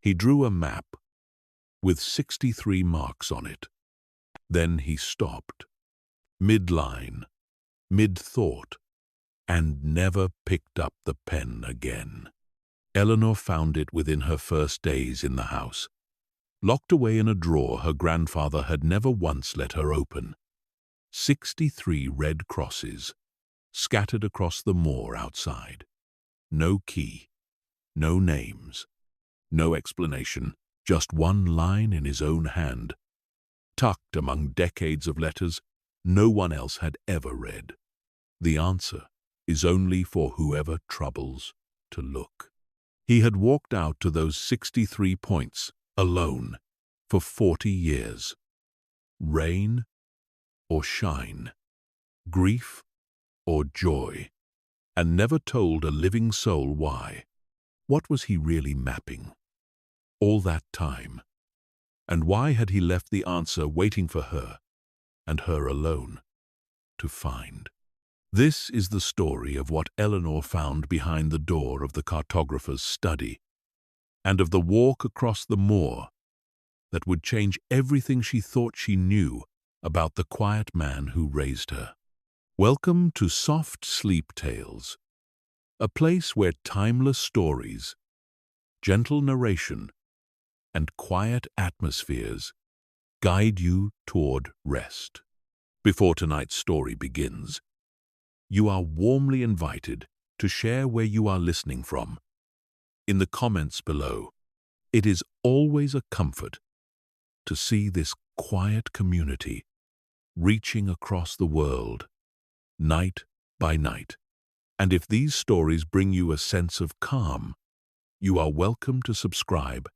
He drew a map with 63 marks on it. Then he stopped, mid-line, mid-thought, and never picked up the pen again. Eleanor found it within her first days in the house, locked away in a drawer her grandfather had never once let her open. 63 red crosses, scattered across the moor outside. No key, no names, no explanation, just one line in his own hand, tucked among decades of letters no one else had ever read. The answer is only for whoever troubles to look. He had walked out to those 63 points, alone, for 40 years. Rain or shine, grief or joy, and never told a living soul why. What was he really mapping all that time? And why had he left the answer waiting for her, and her alone, to find? This is the story of what Eleanor found behind the door of the cartographer's study, and of the walk across the moor that would change everything she thought she knew about the quiet man who raised her. Welcome to Soft Sleep Tales, a place where timeless stories, gentle narration, and quiet atmospheres guide you toward rest. Before tonight's story begins, you are warmly invited to share where you are listening from. In the comments below, it is always a comfort to see this quiet community reaching across the world, night by night. And if these stories bring you a sense of calm, you are welcome to subscribe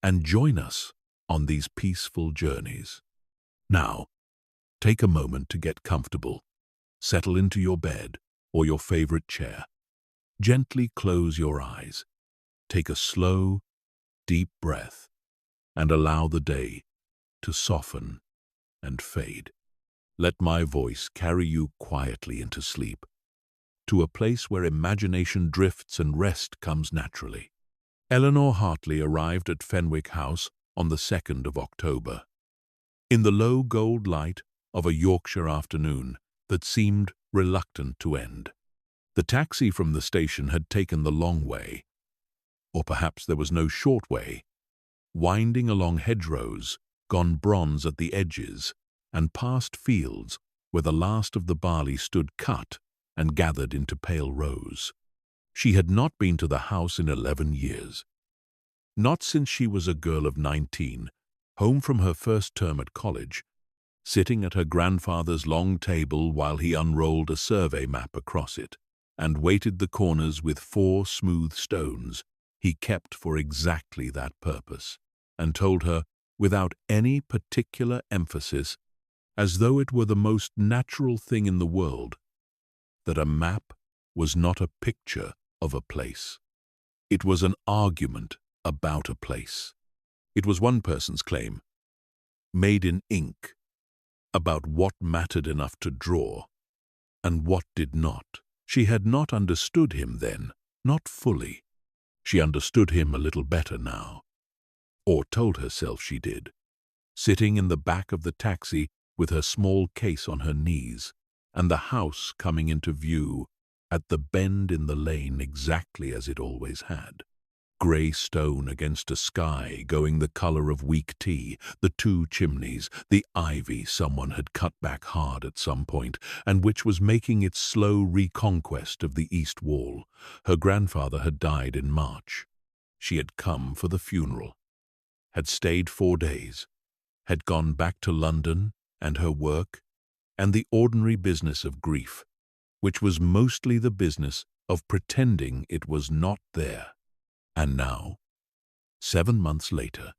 and join us on these peaceful journeys. Now, take a moment to get comfortable. Settle into your bed or your favorite chair. Gently close your eyes. Take a slow, deep breath and allow the day to soften and fade. Let my voice carry you quietly into sleep, to a place where imagination drifts and rest comes naturally. Eleanor Hartley arrived at Fenwick House on the 2nd of October. In the low gold light of a Yorkshire afternoon that seemed reluctant to end. The taxi from the station had taken the long way, or perhaps there was no short way, winding along hedgerows, gone bronze at the edges, and past fields where the last of the barley stood cut and gathered into pale rose. She had not been to the house in 11 years. Not since she was a girl of 19, home from her first term at college, sitting at her grandfather's long table while he unrolled a survey map across it, and weighted the corners with 4 smooth stones he kept for exactly that purpose, and told her, without any particular emphasis, as though it were the most natural thing in the world, that a map was not a picture of a place. It was an argument about a place. It was one person's claim, made in ink, about what mattered enough to draw, and what did not. She had not understood him then, not fully. She understood him a little better now, or told herself she did, sitting in the back of the taxi with her small case on her knees, and the house coming into view at the bend in the lane exactly as it always had. Grey stone against a sky going the color of weak tea, the 2 chimneys, the ivy someone had cut back hard at some point, and which was making its slow reconquest of the east wall. Her grandfather had died in March. She had come for the funeral, had stayed 4 days, had gone back to London and her work, and the ordinary business of grief, which was mostly the business of pretending it was not there. And now, 7 months later,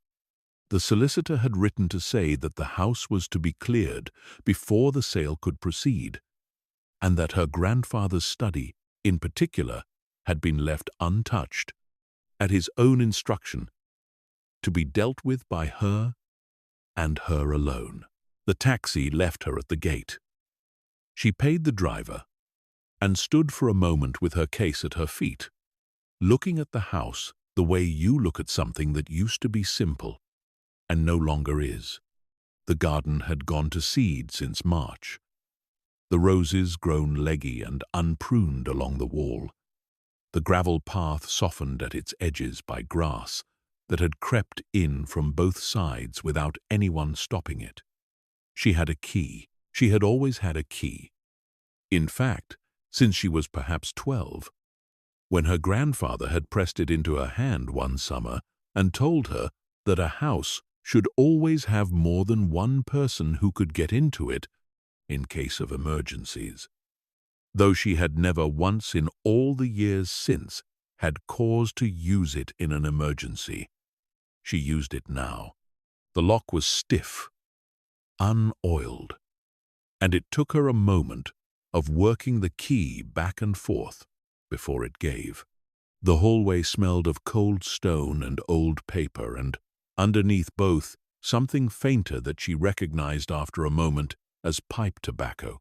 the solicitor had written to say that the house was to be cleared before the sale could proceed, and that her grandfather's study, in particular, had been left untouched, at his own instruction, to be dealt with by her and her alone. The taxi left her at the gate. She paid the driver and stood for a moment with her case at her feet, looking at the house the way you look at something that used to be simple and no longer is. The garden had gone to seed since March. The roses grown leggy and unpruned along the wall. The gravel path softened at its edges by grass that had crept in from both sides without anyone stopping it. She had a key. She had always had a key. In fact, since she was perhaps 12, when her grandfather had pressed it into her hand one summer and told her that a house should always have more than one person who could get into it in case of emergencies. Though she had never once in all the years since had cause to use it in an emergency, she used it now. The lock was stiff, unoiled, and it took her a moment of working the key back and forth before it gave. The hallway smelled of cold stone and old paper, and underneath both, something fainter that she recognized after a moment as pipe tobacco.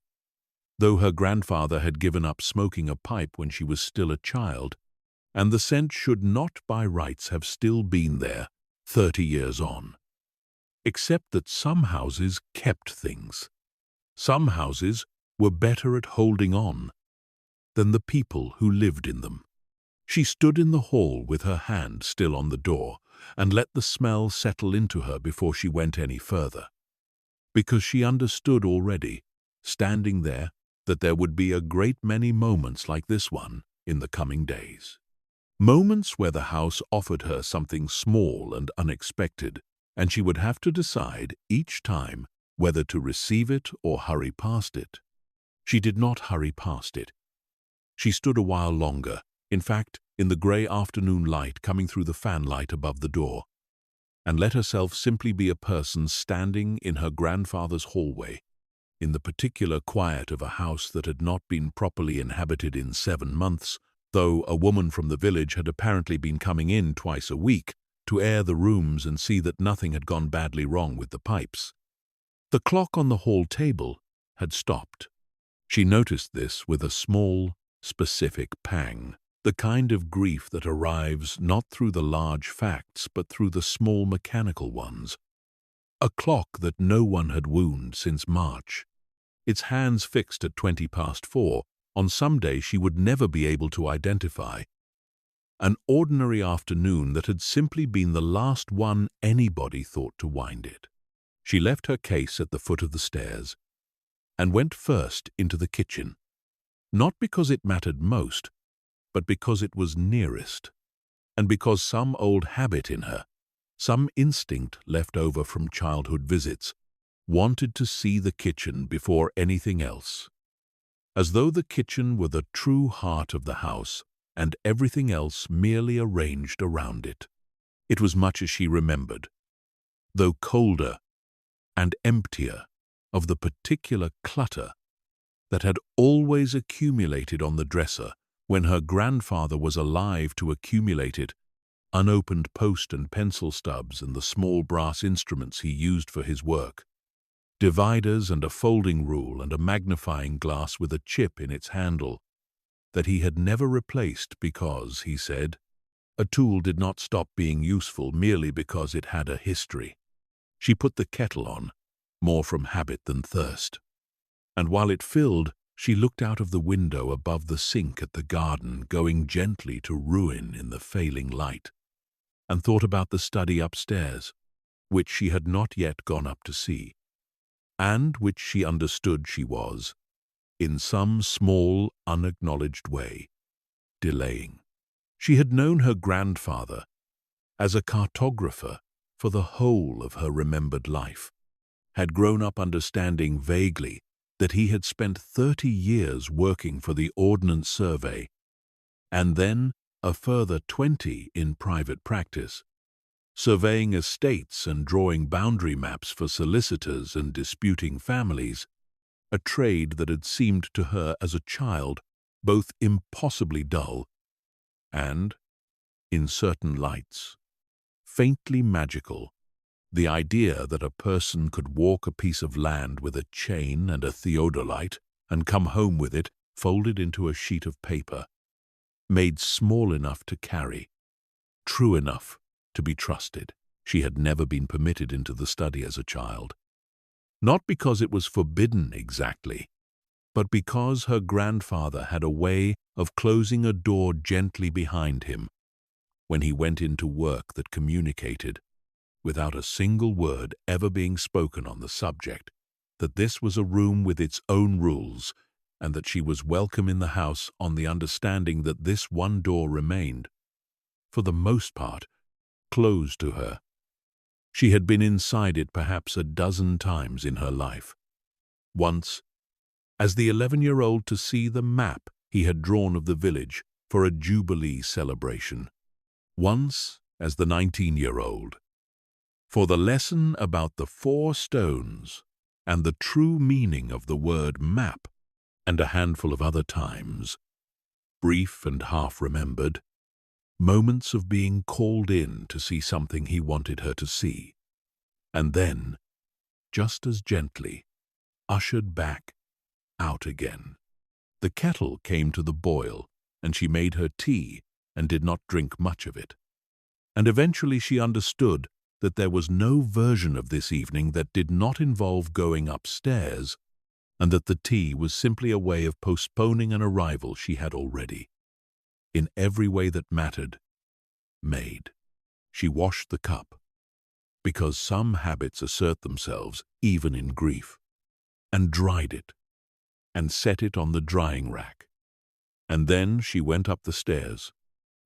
Though her grandfather had given up smoking a pipe when she was still a child, and the scent should not by rights have still been there 30 years on. Except that some houses kept things. Some houses were better at holding on than the people who lived in them. She stood in the hall with her hand still on the door and let the smell settle into her before she went any further, because she understood already, standing there, that there would be a great many moments like this one in the coming days. Moments where the house offered her something small and unexpected, and she would have to decide each time whether to receive it or hurry past it. She did not hurry past it. She stood a while longer, in fact, in the grey afternoon light coming through the fanlight above the door, and let herself simply be a person standing in her grandfather's hallway, in the particular quiet of a house that had not been properly inhabited in 7 months, though a woman from the village had apparently been coming in twice a week to air the rooms and see that nothing had gone badly wrong with the pipes. The clock on the hall table had stopped. She noticed this with a small, specific pang, the kind of grief that arrives not through the large facts but through the small mechanical ones. A clock that no one had wound since March, its hands fixed at 4:20 on some day she would never be able to identify. An ordinary afternoon that had simply been the last one anybody thought to wind it. She left her case at the foot of the stairs and went first into the kitchen, not because it mattered most, but because it was nearest, and because some old habit in her, some instinct left over from childhood visits, wanted to see the kitchen before anything else, as though the kitchen were the true heart of the house and everything else merely arranged around it. It was much as she remembered, though colder and emptier of the particular clutter that had always accumulated on the dresser when her grandfather was alive to accumulate it, unopened post and pencil stubs and the small brass instruments he used for his work, dividers and a folding rule and a magnifying glass with a chip in its handle that he had never replaced because, he said, a tool did not stop being useful merely because it had a history. She put the kettle on, more from habit than thirst, and while it filled, she looked out of the window above the sink at the garden going gently to ruin in the failing light, and thought about the study upstairs, which she had not yet gone up to see, and which she understood she was, in some small, unacknowledged way, delaying. She had known her grandfather as a cartographer for the whole of her remembered life, had grown up understanding vaguely that he had spent 30 years working for the Ordnance Survey, and then a further 20 in private practice, surveying estates and drawing boundary maps for solicitors and disputing families, a trade that had seemed to her as a child both impossibly dull and, in certain lights, faintly magical. The idea that a person could walk a piece of land with a chain and a theodolite and come home with it folded into a sheet of paper, made small enough to carry, true enough to be trusted. She had never been permitted into the study as a child. Not because it was forbidden exactly, but because her grandfather had a way of closing a door gently behind him when he went into work that communicated, without a single word ever being spoken on the subject, that this was a room with its own rules and that she was welcome in the house on the understanding that this one door remained, for the most part, closed to her. She had been inside it perhaps a dozen times in her life. Once, as the 11-year-old, to see the map he had drawn of the village for a Jubilee celebration. Once, as the 19-year-old, for the lesson about the 4 stones and the true meaning of the word map, and a handful of other times, brief and half-remembered, moments of being called in to see something he wanted her to see, and then, just as gently, ushered back out again. The kettle came to the boil, and she made her tea and did not drink much of it. And eventually she understood that there was no version of this evening that did not involve going upstairs, and that the tea was simply a way of postponing an arrival she had already, in every way that mattered, made. She washed the cup, because some habits assert themselves even in grief, and dried it, and set it on the drying rack. And then she went up the stairs,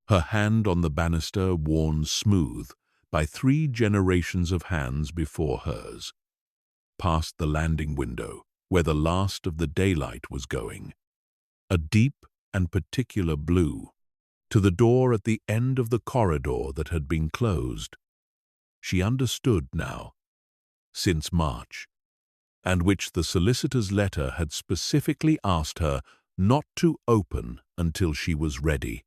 her hand on the banister worn smooth by 3 generations of hands before hers, past the landing window where the last of the daylight was going, a deep and particular blue, to the door at the end of the corridor that had been closed. She understood now, since March, and which the solicitor's letter had specifically asked her not to open until she was ready,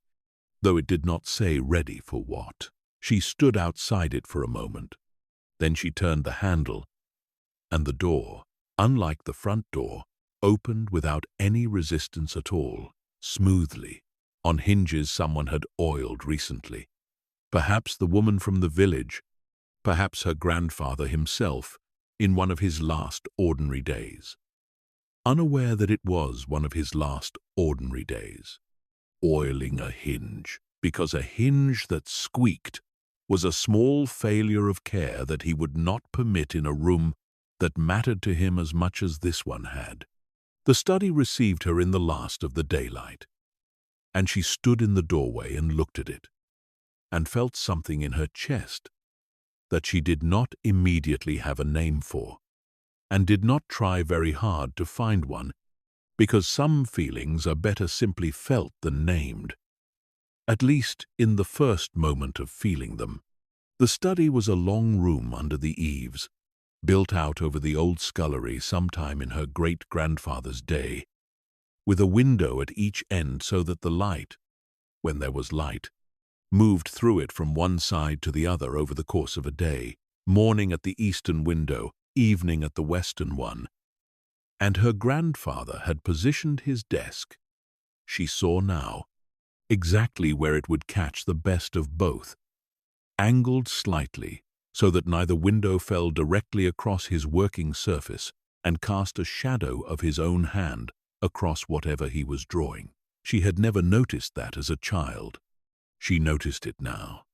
though it did not say ready for what. She stood outside it for a moment. Then she turned the handle, and the door, unlike the front door, opened without any resistance at all, smoothly, on hinges someone had oiled recently. Perhaps the woman from the village, perhaps her grandfather himself, in one of his last ordinary days. Unaware that it was one of his last ordinary days. Oiling a hinge, because a hinge that squeaked was a small failure of care that he would not permit in a room that mattered to him as much as this one had. The study received her in the last of the daylight, and she stood in the doorway and looked at it, and felt something in her chest that she did not immediately have a name for, and did not try very hard to find one, because some feelings are better simply felt than named, at least in the first moment of feeling them. The study was a long room under the eaves, built out over the old scullery sometime in her great-grandfather's day, with a window at each end so that the light, when there was light, moved through it from one side to the other over the course of a day, morning at the eastern window, evening at the western one. And her grandfather had positioned his desk, she saw now, exactly where it would catch the best of both, angled slightly so that neither window fell directly across his working surface and cast a shadow of his own hand across whatever he was drawing. She had never noticed that as a child. She noticed it now,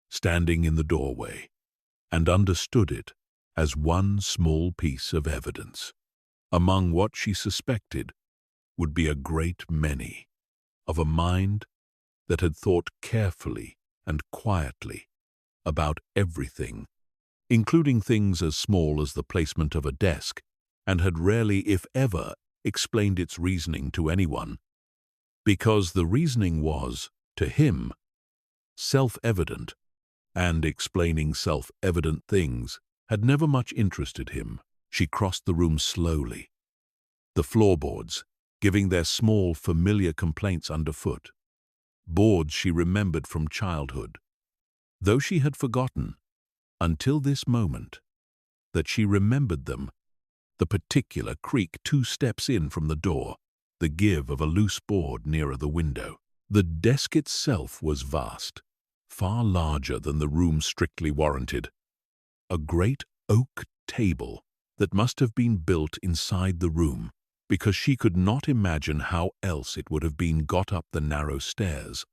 standing in the doorway, and understood it as one small piece of evidence, among what she suspected would be a great many, of a mind that had thought carefully and quietly about everything, including things as small as the placement of a desk, and had rarely, if ever, explained its reasoning to anyone, because the reasoning was, to him, self-evident, and explaining self-evident things had never much interested him. She crossed the room slowly, the floorboards giving their small, familiar complaints underfoot, boards she remembered from childhood, though she had forgotten, until this moment, that she remembered them, the particular creak 2 steps in from the door, the give of a loose board nearer the window. The desk itself was vast, far larger than the room strictly warranted. A great oak table that must have been built inside the room, because she could not imagine how else it would have been got up the narrow stairs,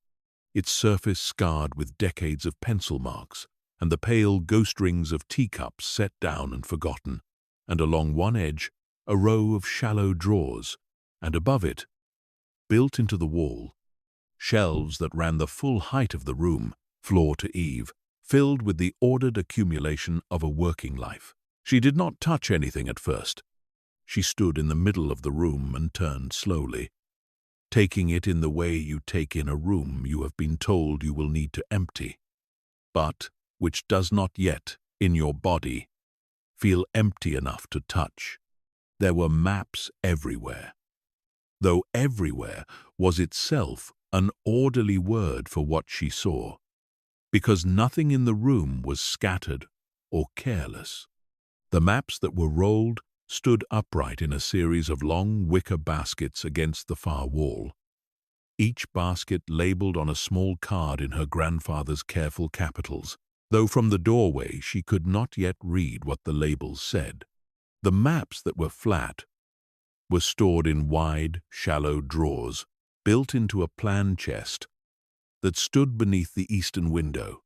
its surface scarred with decades of pencil marks, and the pale ghost rings of teacups set down and forgotten, and along one edge a row of shallow drawers, and above it, built into the wall, shelves that ran the full height of the room, floor to eave, filled with the ordered accumulation of a working life. She did not touch anything at first. She stood in the middle of the room and turned slowly, taking it in the way you take in a room you have been told you will need to empty, but which does not yet, in your body, feel empty enough to touch. There were maps everywhere, though everywhere was itself an orderly word for what she saw, because nothing in the room was scattered or careless. The maps that were rolled stood upright in a series of long wicker baskets against the far wall, each basket labeled on a small card in her grandfather's careful capitals, though from the doorway she could not yet read what the labels said. The maps that were flat were stored in wide, shallow drawers built into a plan chest that stood beneath the eastern window,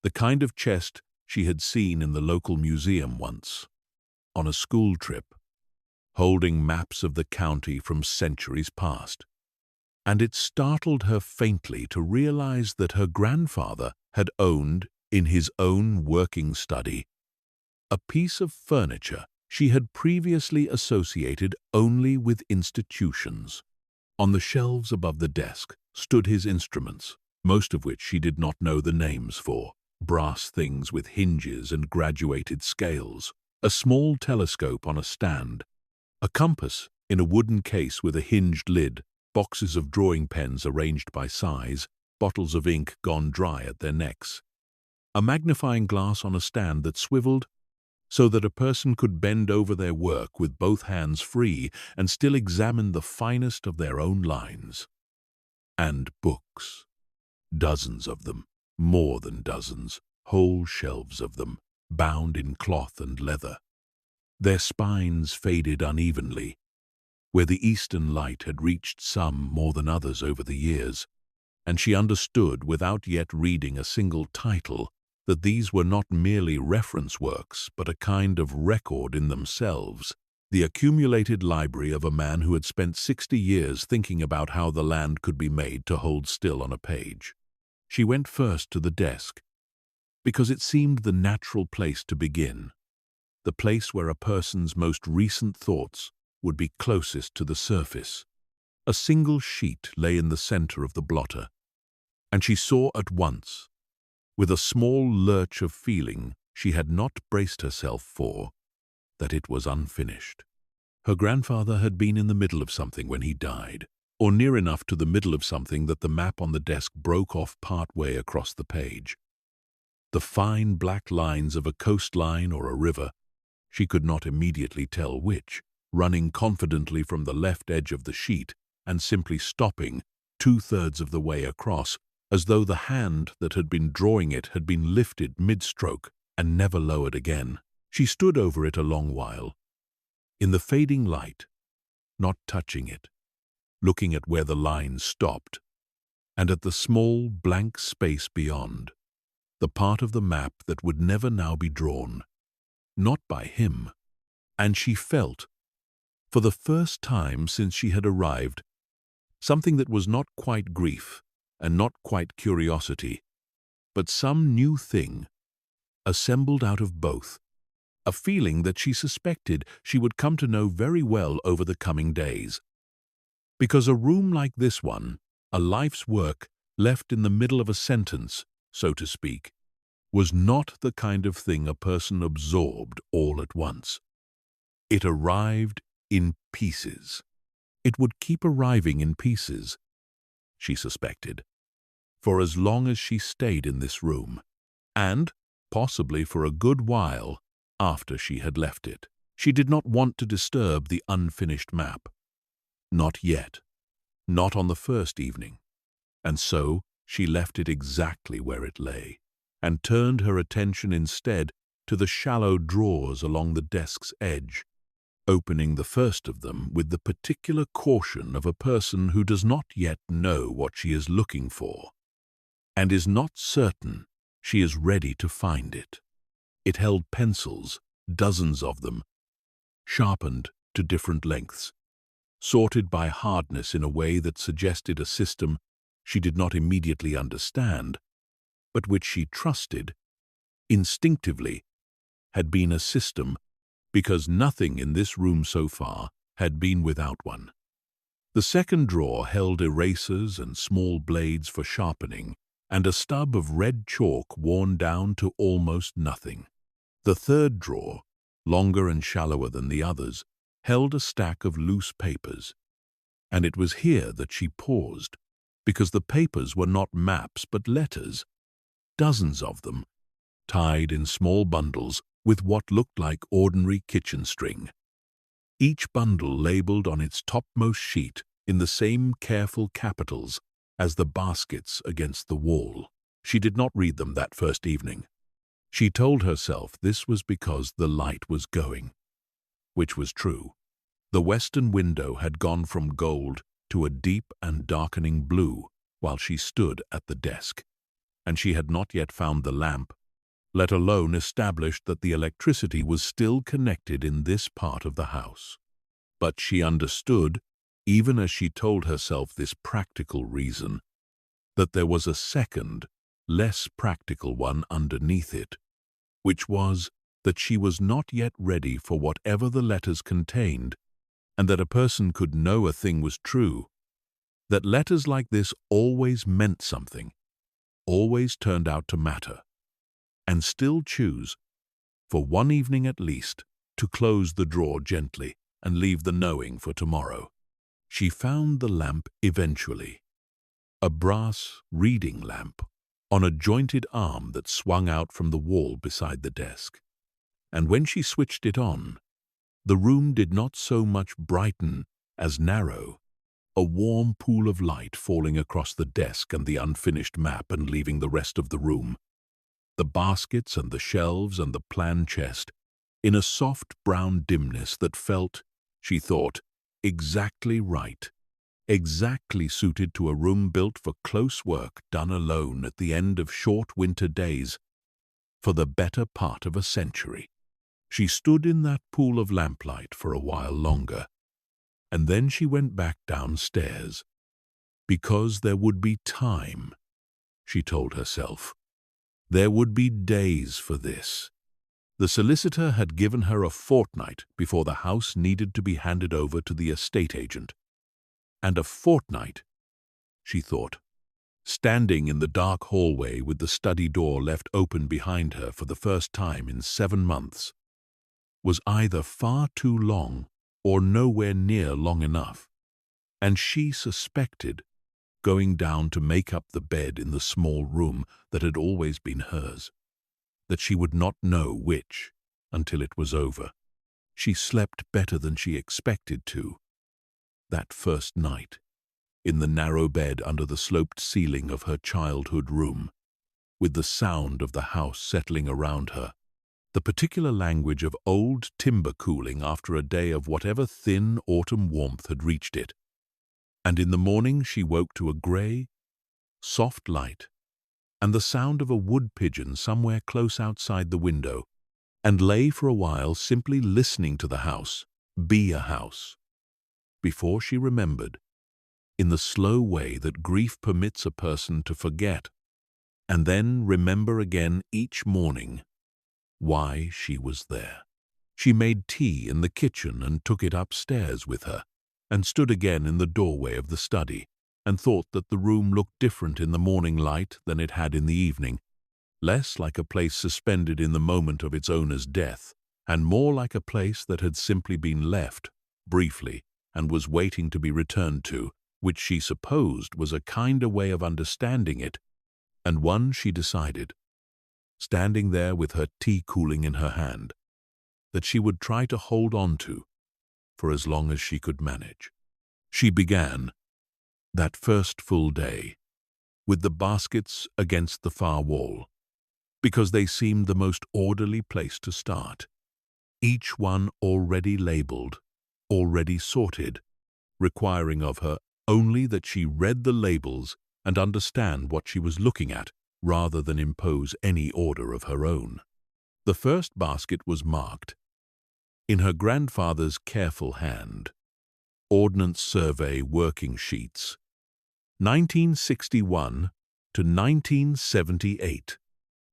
the kind of chest she had seen in the local museum once, on a school trip, holding maps of the county from centuries past. And it startled her faintly to realize that her grandfather had owned, in his own working study, a piece of furniture she had previously associated only with institutions. On the shelves above the desk stood his instruments, most of which she did not know the names for, brass things with hinges and graduated scales, a small telescope on a stand, a compass in a wooden case with a hinged lid, boxes of drawing pens arranged by size, bottles of ink gone dry at their necks, a magnifying glass on a stand that swiveled so that a person could bend over their work with both hands free and still examine the finest of their own lines. And books. Dozens of them, more than dozens, whole shelves of them, bound in cloth and leather. Their spines faded unevenly, where the eastern light had reached some more than others over the years, and she understood, without yet reading a single title, that these were not merely reference works, but a kind of record in themselves, the accumulated library of a man who had spent 60 years thinking about how the land could be made to hold still on a page. She went first to the desk, because it seemed the natural place to begin, the place where a person's most recent thoughts would be closest to the surface. A single sheet lay in the center of the blotter, and she saw at once, with a small lurch of feeling she had not braced herself for, that it was unfinished. Her grandfather had been in the middle of something when he died, or near enough to the middle of something that the map on the desk broke off part way across the page. The fine black lines of a coastline or a river, she could not immediately tell which, running confidently from the left edge of the sheet and simply stopping 2/3 of the way across, as though the hand that had been drawing it had been lifted mid-stroke and never lowered again. She stood over it a long while, in the fading light, not touching it, looking at where the lines stopped, and at the small blank space beyond, the part of the map that would never now be drawn, not by him. And she felt, for the first time since she had arrived, something that was not quite grief and not quite curiosity, but some new thing, assembled out of both, a feeling that she suspected she would come to know very well over the coming days. Because a room like this one, a life's work left in the middle of a sentence, so to speak, was not the kind of thing a person absorbed all at once. It arrived in pieces. It would keep arriving in pieces, she suspected, for as long as she stayed in this room, and possibly for a good while after she had left it. She did not want to disturb the unfinished map. Not yet. Not on the first evening. And so she left it exactly where it lay, and turned her attention instead to the shallow drawers along the desk's edge, opening the first of them with the particular caution of a person who does not yet know what she is looking for, and is not certain she is ready to find it. It held pencils, dozens of them, sharpened to different lengths, sorted by hardness in a way that suggested a system she did not immediately understand, but which she trusted, instinctively, had been a system because nothing in this room so far had been without one. The second drawer held erasers and small blades for sharpening, and a stub of red chalk worn down to almost nothing. The third drawer, longer and shallower than the others, held a stack of loose papers, and it was here that she paused, because the papers were not maps but letters, dozens of them, tied in small bundles with what looked like ordinary kitchen string. Each bundle labeled on its topmost sheet in the same careful capitals as the baskets against the wall. She did not read them that first evening. She told herself this was because the light was going, which was true. The western window had gone from gold to a deep and darkening blue while she stood at the desk, and she had not yet found the lamp, let alone established that the electricity was still connected in this part of the house. But she understood, even as she told herself this practical reason, that there was a second, less practical one underneath it, which was that she was not yet ready for whatever the letters contained, and that a person could know a thing was true, that letters like this always meant something, always turned out to matter, and still choose, for one evening at least, to close the drawer gently and leave the knowing for tomorrow. She found the lamp eventually, a brass reading lamp on a jointed arm that swung out from the wall beside the desk. And when she switched it on, the room did not so much brighten as narrow, a warm pool of light falling across the desk and the unfinished map and leaving the rest of the room, the baskets and the shelves and the plan chest, in a soft brown dimness that felt, she thought, exactly right, exactly suited to a room built for close work done alone at the end of short winter days for the better part of a century. She stood in that pool of lamplight for a while longer, and then she went back downstairs, because there would be time, she told herself. There would be days for this. The solicitor had given her a fortnight before the house needed to be handed over to the estate agent. And a fortnight, she thought, standing in the dark hallway with the study door left open behind her for the first time in 7 months, was either far too long or nowhere near long enough, and she suspected, going down to make up the bed in the small room that had always been hers, that she would not know which until it was over. She slept better than she expected to, that first night, in the narrow bed under the sloped ceiling of her childhood room, with the sound of the house settling around her, the particular language of old timber cooling after a day of whatever thin autumn warmth had reached it. And in the morning she woke to a grey, soft light and the sound of a wood pigeon somewhere close outside the window, and lay for a while simply listening to the house be a house, before she remembered, in the slow way that grief permits a person to forget, and then remember again each morning, why she was there. She made tea in the kitchen and took it upstairs with her, and stood again in the doorway of the study, and thought that the room looked different in the morning light than it had in the evening, less like a place suspended in the moment of its owner's death, and more like a place that had simply been left, briefly, and was waiting to be returned to, which she supposed was a kinder way of understanding it, and one she decided, standing there with her tea cooling in her hand, that she would try to hold on to for as long as she could manage. She began, that first full day, with the baskets against the far wall, because they seemed the most orderly place to start. Each one already labeled, already sorted, requiring of her only that she read the labels and understand what she was looking at, rather than impose any order of her own. The first basket was marked, in her grandfather's careful hand, Ordnance Survey Working Sheets, 1961 to 1978,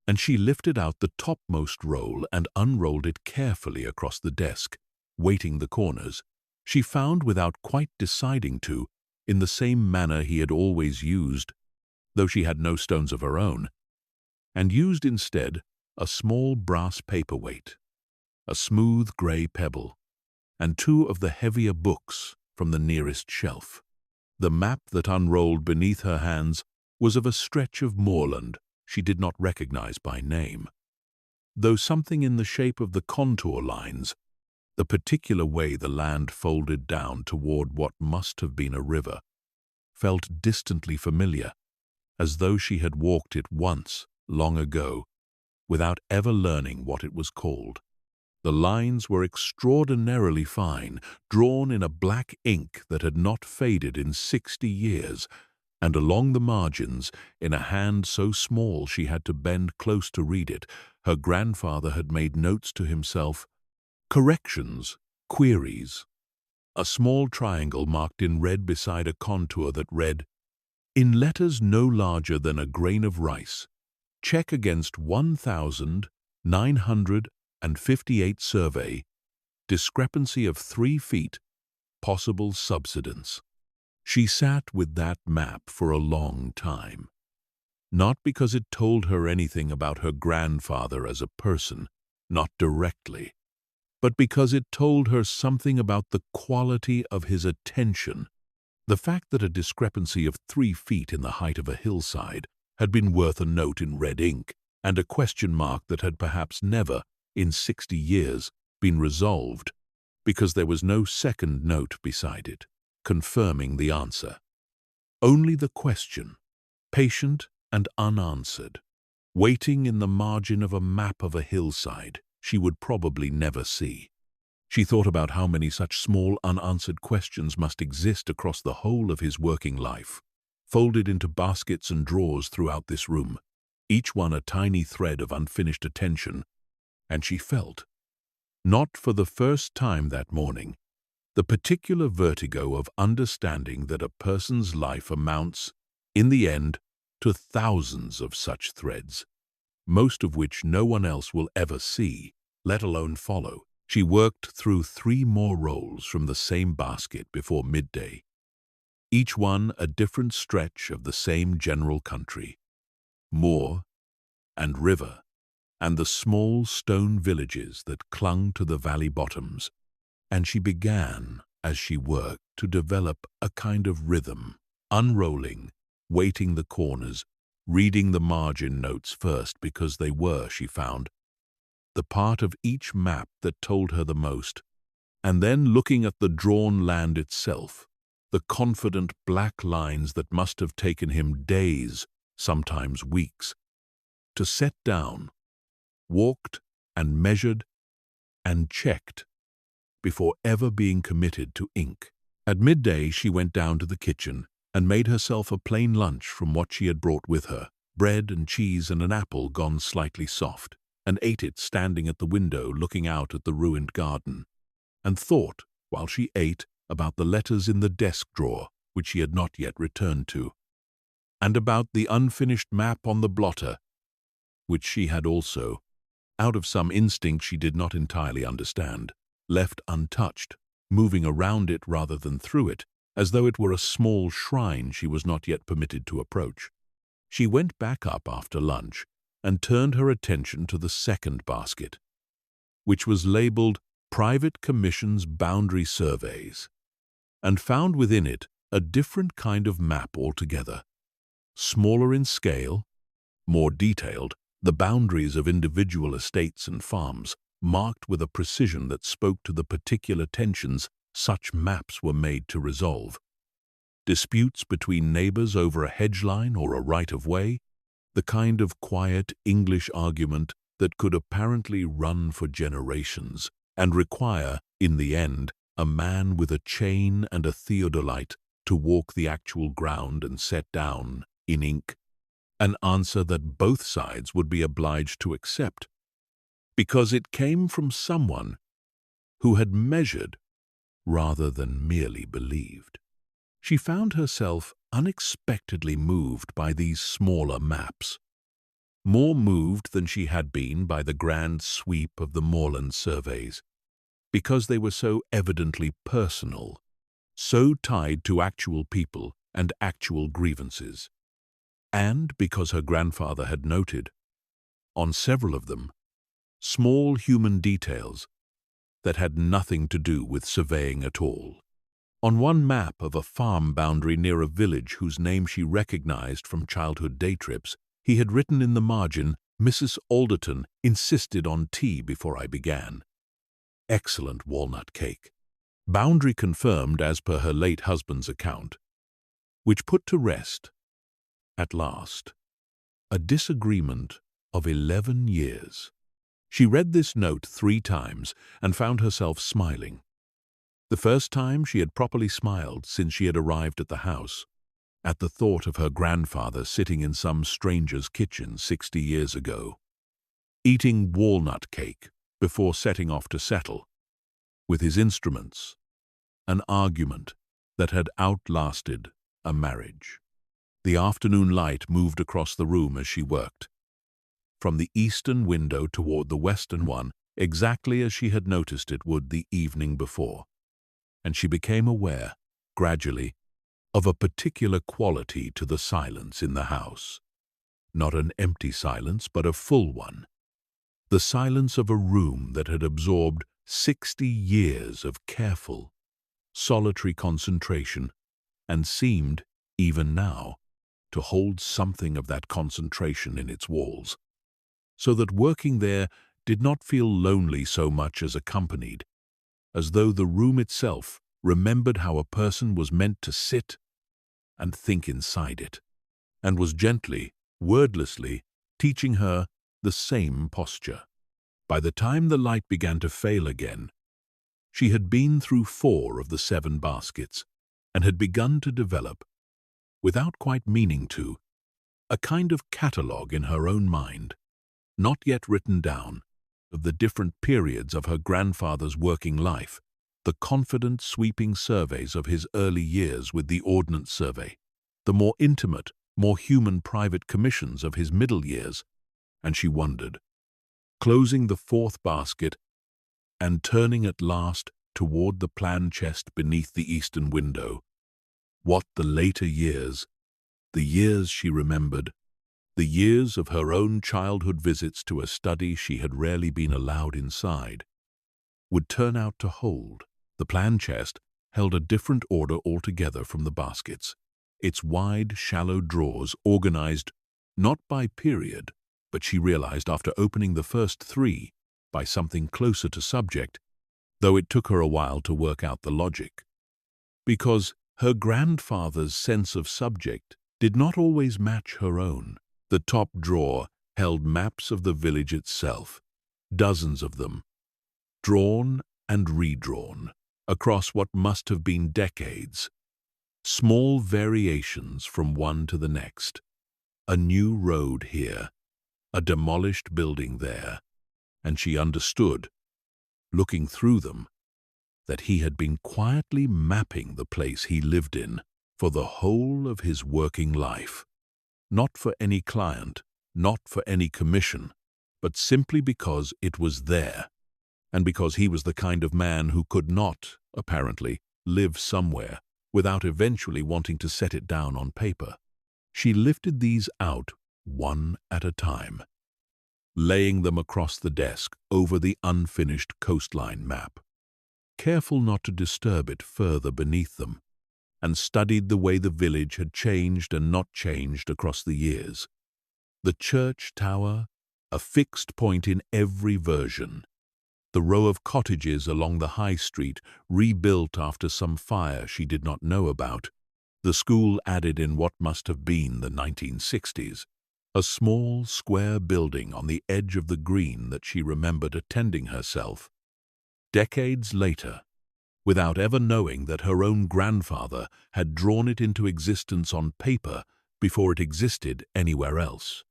and she lifted out the topmost roll and unrolled it carefully across the desk, weighting the corners. She found, without quite deciding to, in the same manner he had always used, though she had no stones of her own, and used instead a small brass paperweight, a smooth grey pebble, and two of the heavier books from the nearest shelf. The map that unrolled beneath her hands was of a stretch of moorland she did not recognize by name, though something in the shape of the contour lines, the particular way the land folded down toward what must have been a river, felt distantly familiar, as though she had walked it once, long ago, without ever learning what it was called. The lines were extraordinarily fine, drawn in a black ink that had not faded in 60 years, and along the margins, in a hand so small she had to bend close to read it, her grandfather had made notes to himself, corrections, queries. A small triangle marked in red beside a contour that read, in letters no larger than a grain of rice, check against 1,958 survey, discrepancy of 3 feet, possible subsidence. She sat with that map for a long time, not because it told her anything about her grandfather as a person, not directly, but because it told her something about the quality of his attention. The fact that a discrepancy of 3 feet in the height of a hillside had been worth a note in red ink, and a question mark that had perhaps never, in 60 years, been resolved, because there was no second note beside it, confirming the answer. Only the question, patient and unanswered, waiting in the margin of a map of a hillside she would probably never see. She thought about how many such small unanswered questions must exist across the whole of his working life, folded into baskets and drawers throughout this room, each one a tiny thread of unfinished attention, and she felt, not for the first time that morning, the particular vertigo of understanding that a person's life amounts, in the end, to thousands of such threads, most of which no one else will ever see, let alone follow. She worked through 3 more rolls from the same basket before midday, each one a different stretch of the same general country, moor and river, and the small stone villages that clung to the valley bottoms, and she began, as she worked, to develop a kind of rhythm, unrolling, weighting the corners, reading the margin notes first because they were, she found, the part of each map that told her the most, and then looking at the drawn land itself, the confident black lines that must have taken him days, sometimes weeks, to set down, walked and measured and checked before ever being committed to ink. At midday she went down to the kitchen and made herself a plain lunch from what she had brought with her, bread and cheese and an apple gone slightly soft, and ate it standing at the window looking out at the ruined garden, and thought, while she ate, about the letters in the desk drawer which she had not yet returned to, and about the unfinished map on the blotter, which she had also, out of some instinct she did not entirely understand, left untouched, moving around it rather than through it, as though it were a small shrine she was not yet permitted to approach. She went back up after lunch and turned her attention to the second basket, which was labeled Private Commission's Boundary Surveys, and found within it a different kind of map altogether. Smaller in scale, more detailed, the boundaries of individual estates and farms, marked with a precision that spoke to the particular tensions such maps were made to resolve. disputes between neighbors over a hedge line or a right-of-way, the kind of quiet English argument that could apparently run for generations and require, in the end, a man with a chain and a theodolite to walk the actual ground and set down, in ink, an answer that both sides would be obliged to accept, because it came from someone who had measured rather than merely believed. She found herself unexpectedly moved by these smaller maps, more moved than she had been by the grand sweep of the moorland surveys, because they were so evidently personal, so tied to actual people and actual grievances, and because her grandfather had noted, on several of them, small human details that had nothing to do with surveying at all. On one map of a farm boundary near a village whose name she recognized from childhood day trips, he had written in the margin, "Mrs. Alderton insisted on tea before I began. Excellent walnut cake." Boundary confirmed as per her late husband's account, which put to rest, at last, a disagreement of 11 years. She read this note 3 times and found herself smiling. The first time she had properly smiled since she had arrived at the house, at the thought of her grandfather sitting in some stranger's kitchen 60 years ago, eating walnut cake before setting off to settle, with his instruments, an argument that had outlasted a marriage. The afternoon light moved across the room as she worked, from the eastern window toward the western one, exactly as she had noticed it would the evening before, and she became aware, gradually, of a particular quality to the silence in the house. Not an empty silence, but a full one. The silence of a room that had absorbed 60 years of careful, solitary concentration, and seemed, even now, to hold something of that concentration in its walls, so that working there did not feel lonely so much as accompanied, as though the room itself remembered how a person was meant to sit and think inside it, and was gently, wordlessly, teaching her the same posture. By the time the light began to fail again, she had been through 4 of the 7 baskets and had begun to develop, without quite meaning to, a kind of catalogue in her own mind, not yet written down, of the different periods of her grandfather's working life, the confident, sweeping surveys of his early years with the Ordnance Survey, the more intimate, more human private commissions of his middle years, and she wondered, closing the 4th basket and turning at last toward the plan chest beneath the eastern window, what the later years, the years she remembered, the years of her own childhood visits to a study she had rarely been allowed inside, would turn out to hold. The plan chest held a different order altogether from the baskets, its wide, shallow drawers organized not by period, but she realized after opening the first 3 by something closer to subject, though it took her a while to work out the logic. Because her grandfather's sense of subject did not always match her own. The top drawer held maps of the village itself, dozens of them, drawn and redrawn, across what must have been decades. Small variations from one to the next. A new road here, a demolished building there, and she understood, looking through them, that he had been quietly mapping the place he lived in for the whole of his working life. Not for any client, not for any commission, but simply because it was there, and because he was the kind of man who could not, apparently, live somewhere without eventually wanting to set it down on paper. She lifted these out one at a time, laying them across the desk over the unfinished coastline map, careful not to disturb it further beneath them, and studied the way the village had changed and not changed across the years. The church tower, a fixed point in every version. The row of cottages along the high street, rebuilt after some fire she did not know about, The school added in what must have been the 1960s, a small, square building on the edge of the green that she remembered attending herself. Decades later, without ever knowing that her own grandfather had drawn it into existence on paper before it existed anywhere else.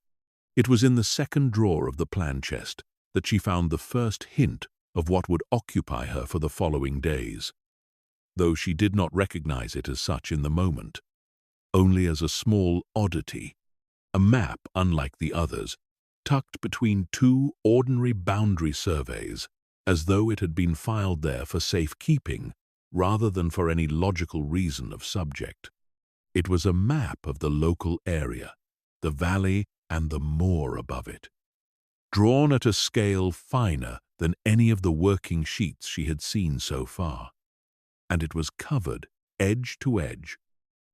It was in the second drawer of the plan chest that she found the first hint of what would occupy her for the following days, though she did not recognize it as such in the moment, only as a small oddity, a map unlike the others, tucked between two ordinary boundary surveys, as though it had been filed there for safekeeping rather than for any logical reason of subject. It was a map of the local area, the valley and the moor above it, drawn at a scale finer than any of the working sheets she had seen so far, and it was covered, edge to edge,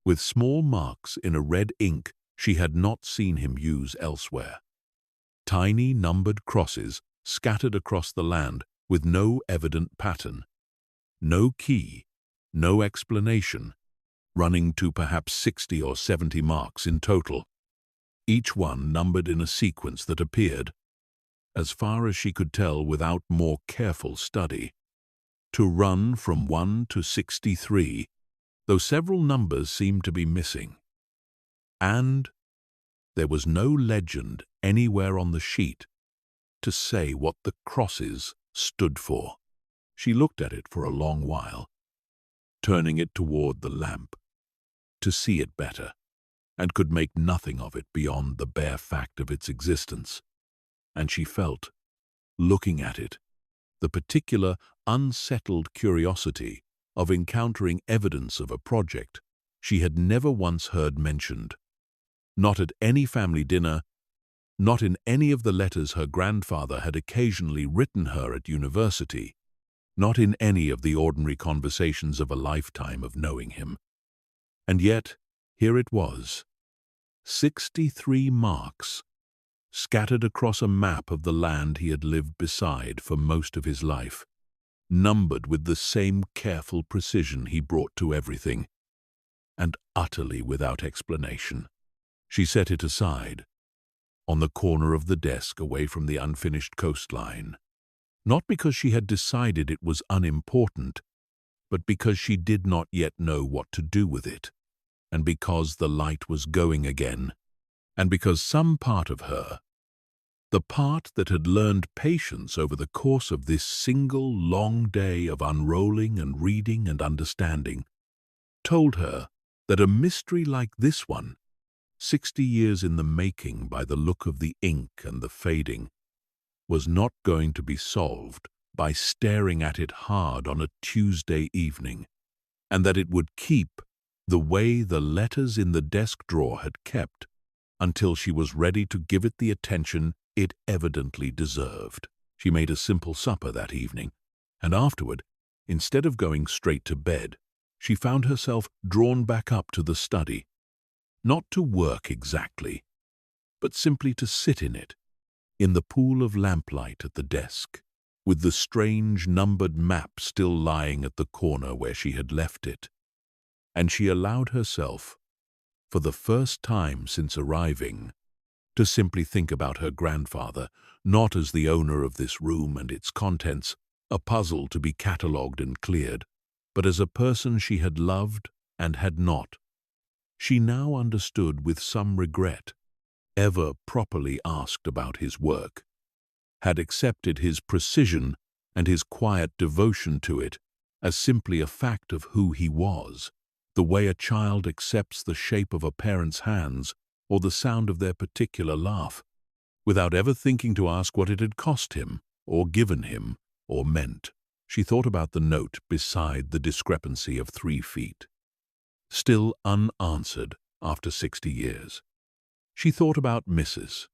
with small marks in a red ink she had not seen him use elsewhere. Tiny numbered crosses scattered across the land with no evident pattern, no key, no explanation, running to perhaps 60 or 70 marks in total, each one numbered in a sequence that appeared, as far as she could tell without more careful study, to run from 1 to 63, though several numbers seemed to be missing. And there was no legend anywhere on the sheet to say what the crosses stood for. She looked at it for a long while, turning it toward the lamp to see it better, and could make nothing of it beyond the bare fact of its existence. And she felt, looking at it, the particular unsettled curiosity of encountering evidence of a project she had never once heard mentioned, not at any family dinner, not in any of the letters her grandfather had occasionally written her at university, not in any of the ordinary conversations of a lifetime of knowing him. And yet, here it was, 63 marks, scattered across a map of the land he had lived beside for most of his life, numbered with the same careful precision he brought to everything, and utterly without explanation. She set it aside, on the corner of the desk away from the unfinished coastline, not because she had decided it was unimportant, but because she did not yet know what to do with it, and because the light was going again, and because some part of her, the part that had learned patience over the course of this single long day of unrolling and reading and understanding, told her that a mystery like this one, 60 years in the making by the look of the ink and the fading, was not going to be solved by staring at it hard on a Tuesday evening, and that it would keep the way the letters in the desk drawer had kept until she was ready to give it the attention it evidently deserved. She made a simple supper that evening, and afterward, instead of going straight to bed, she found herself drawn back up to the study, not to work exactly, but simply to sit in it, in the pool of lamplight at the desk, with the strange numbered map still lying at the corner where she had left it. And she allowed herself, for the first time since arriving, to simply think about her grandfather, not as the owner of this room and its contents, a puzzle to be catalogued and cleared, but as a person she had loved and had not. She now understood with some regret, ever properly asked about his work, had accepted his precision and his quiet devotion to it as simply a fact of who he was, the way a child accepts the shape of a parent's hands or the sound of their particular laugh, without ever thinking to ask what it had cost him, or given him, or meant. She thought about the note beside the discrepancy of 3 feet, still unanswered after 60 years. She thought about Mrs.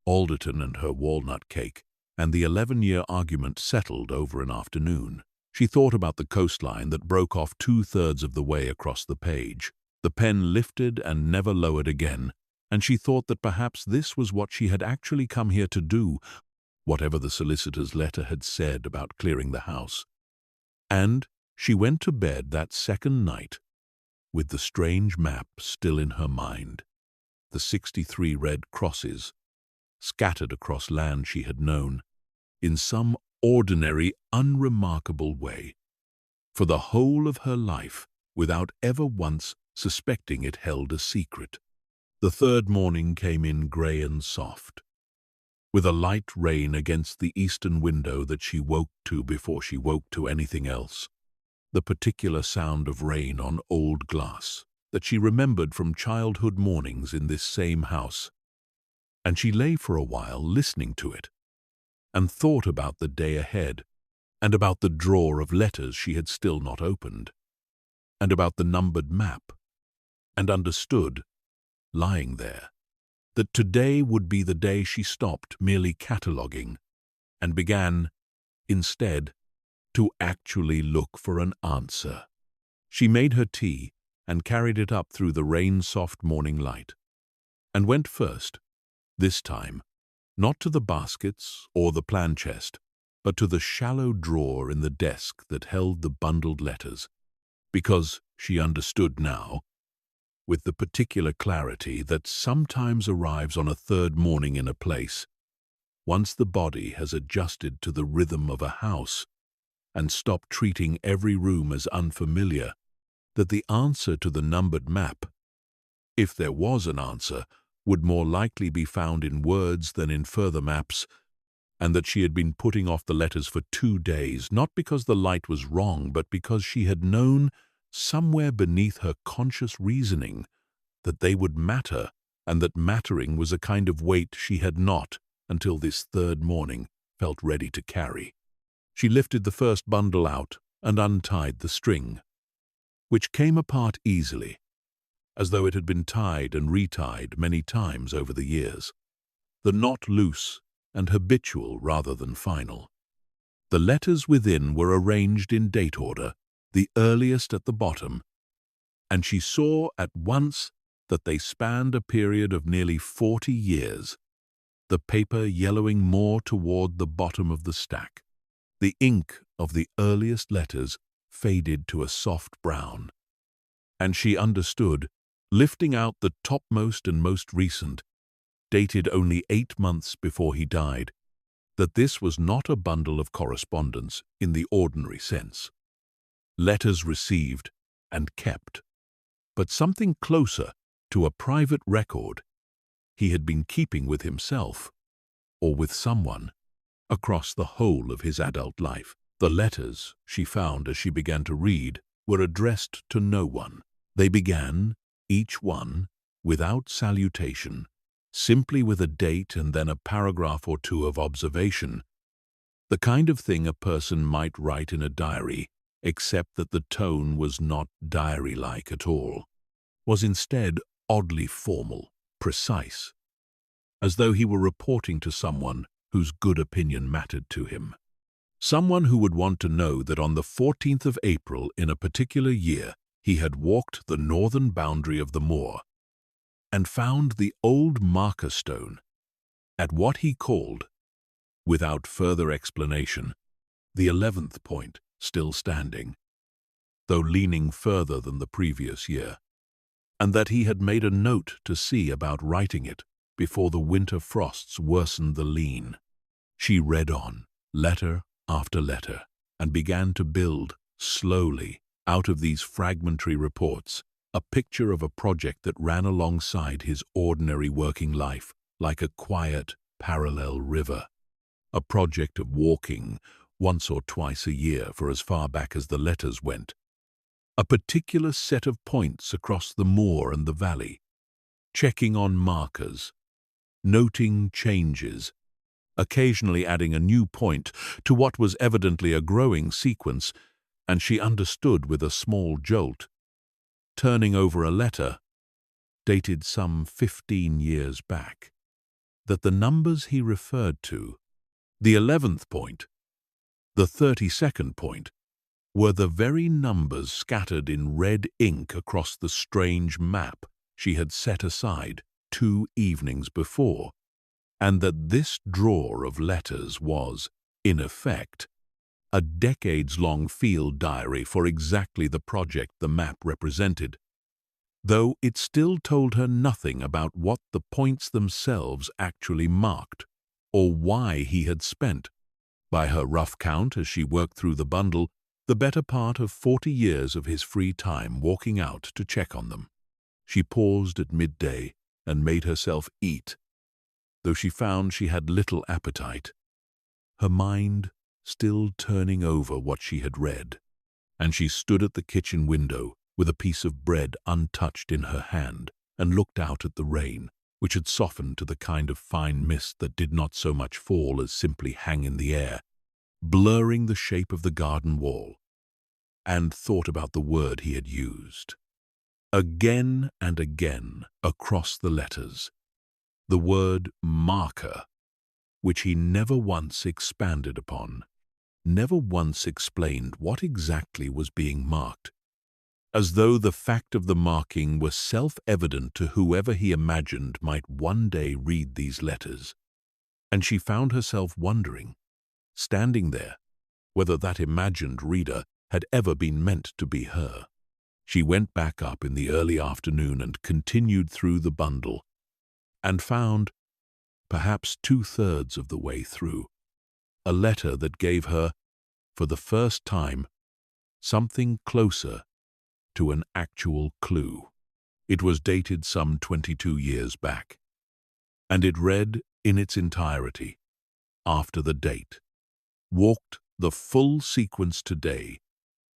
Alderton and her walnut cake, and the 11-year argument settled over an afternoon. She thought about the coastline that broke off 2/3 of the way across the page. The pen lifted and never lowered again, and she thought that perhaps this was what she had actually come here to do, whatever the solicitor's letter had said about clearing the house. And she went to bed that second night with the strange map still in her mind, the 63 red crosses scattered across land she had known, in some ordinary, unremarkable way, for the whole of her life, without ever once suspecting it held a secret. The third morning came in grey and soft, with a light rain against the eastern window that she woke to before she woke to anything else, the particular sound of rain on old glass that she remembered from childhood mornings in this same house, and she lay for a while listening to it, and thought about the day ahead, and about the drawer of letters she had still not opened, and about the numbered map, and understood, lying there, that today would be the day she stopped merely cataloguing and began, instead, to actually look for an answer. She made her tea and carried it up through the rain-soft morning light, and went first, this time, not to the baskets or the plan chest, but to the shallow drawer in the desk that held the bundled letters, because she understood now, with the particular clarity that sometimes arrives on a third morning in a place, once the body has adjusted to the rhythm of a house and stopped treating every room as unfamiliar, that the answer to the numbered map, if there was an answer, would more likely be found in words than in further maps, and that she had been putting off the letters for 2 days, not because the light was wrong, but because she had known, somewhere beneath her conscious reasoning, that they would matter, and that mattering was a kind of weight she had not, until this third morning, felt ready to carry. She lifted the first bundle out and untied the string, which came apart easily, as though it had been tied and retied many times over the years, the knot loose and habitual rather than final. The letters within were arranged in date order, the earliest at the bottom, and she saw at once that they spanned a period of nearly 40 years, the paper yellowing more toward the bottom of the stack. The ink of the earliest letters faded to a soft brown, and she understood, lifting out the topmost and most recent, dated only 8 months before he died, that this was not a bundle of correspondence in the ordinary sense. Letters received and kept, but something closer to a private record he had been keeping with himself, or with someone, across the whole of his adult life. The letters, she found as she began to read, were addressed to no one. They began, each one, without salutation, simply with a date and then a paragraph or two of observation, the kind of thing a person might write in a diary, except that the tone was not diary-like at all, was instead oddly formal, precise, as though he were reporting to someone whose good opinion mattered to him. Someone who would want to know that on the 14th of April in a particular year he had walked the northern boundary of the moor and found the old marker stone at what he called, without further explanation, the 11th point, still standing, though leaning further than the previous year, and that he had made a note to see about writing it before the winter frosts worsened the lean. She read on, letter after letter, and began to build, slowly, out of these fragmentary reports, a picture of a project that ran alongside his ordinary working life, like a quiet, parallel river. A project of walking once or twice a year for as far back as the letters went. A particular set of points across the moor and the valley, checking on markers, noting changes, occasionally adding a new point to what was evidently a growing sequence, and she understood with a small jolt, turning over a letter, dated some 15 years back, that the numbers he referred to, the 11th point, the 32nd point, were the very numbers scattered in red ink across the strange map she had set aside 2 evenings before, and that this drawer of letters was, in effect, a decades-long field diary for exactly the project the map represented. though it still told her nothing about what the points themselves actually marked, or why he had spent, by her rough count as she worked through the bundle, the better part of 40 years of his free time walking out to check on them. She paused at midday and made herself eat, though she found she had little appetite, her mind still turning over what she had read, and she stood at the kitchen window with a piece of bread untouched in her hand and looked out at the rain, which had softened to the kind of fine mist that did not so much fall as simply hang in the air, blurring the shape of the garden wall, and thought about the word he had used. Again and again across the letters, the word marker, which he never once expanded upon, never once explained what exactly was being marked, as though the fact of the marking were self-evident to whoever he imagined might one day read these letters. And she found herself wondering, standing there, whether that imagined reader had ever been meant to be her. She went back up in the early afternoon and continued through the bundle, and found, perhaps 2/3 of the way through, a letter that gave her, for the first time, something closer to an actual clue. It was dated some 22 years back, and it read in its entirety, after the date, walked the full sequence today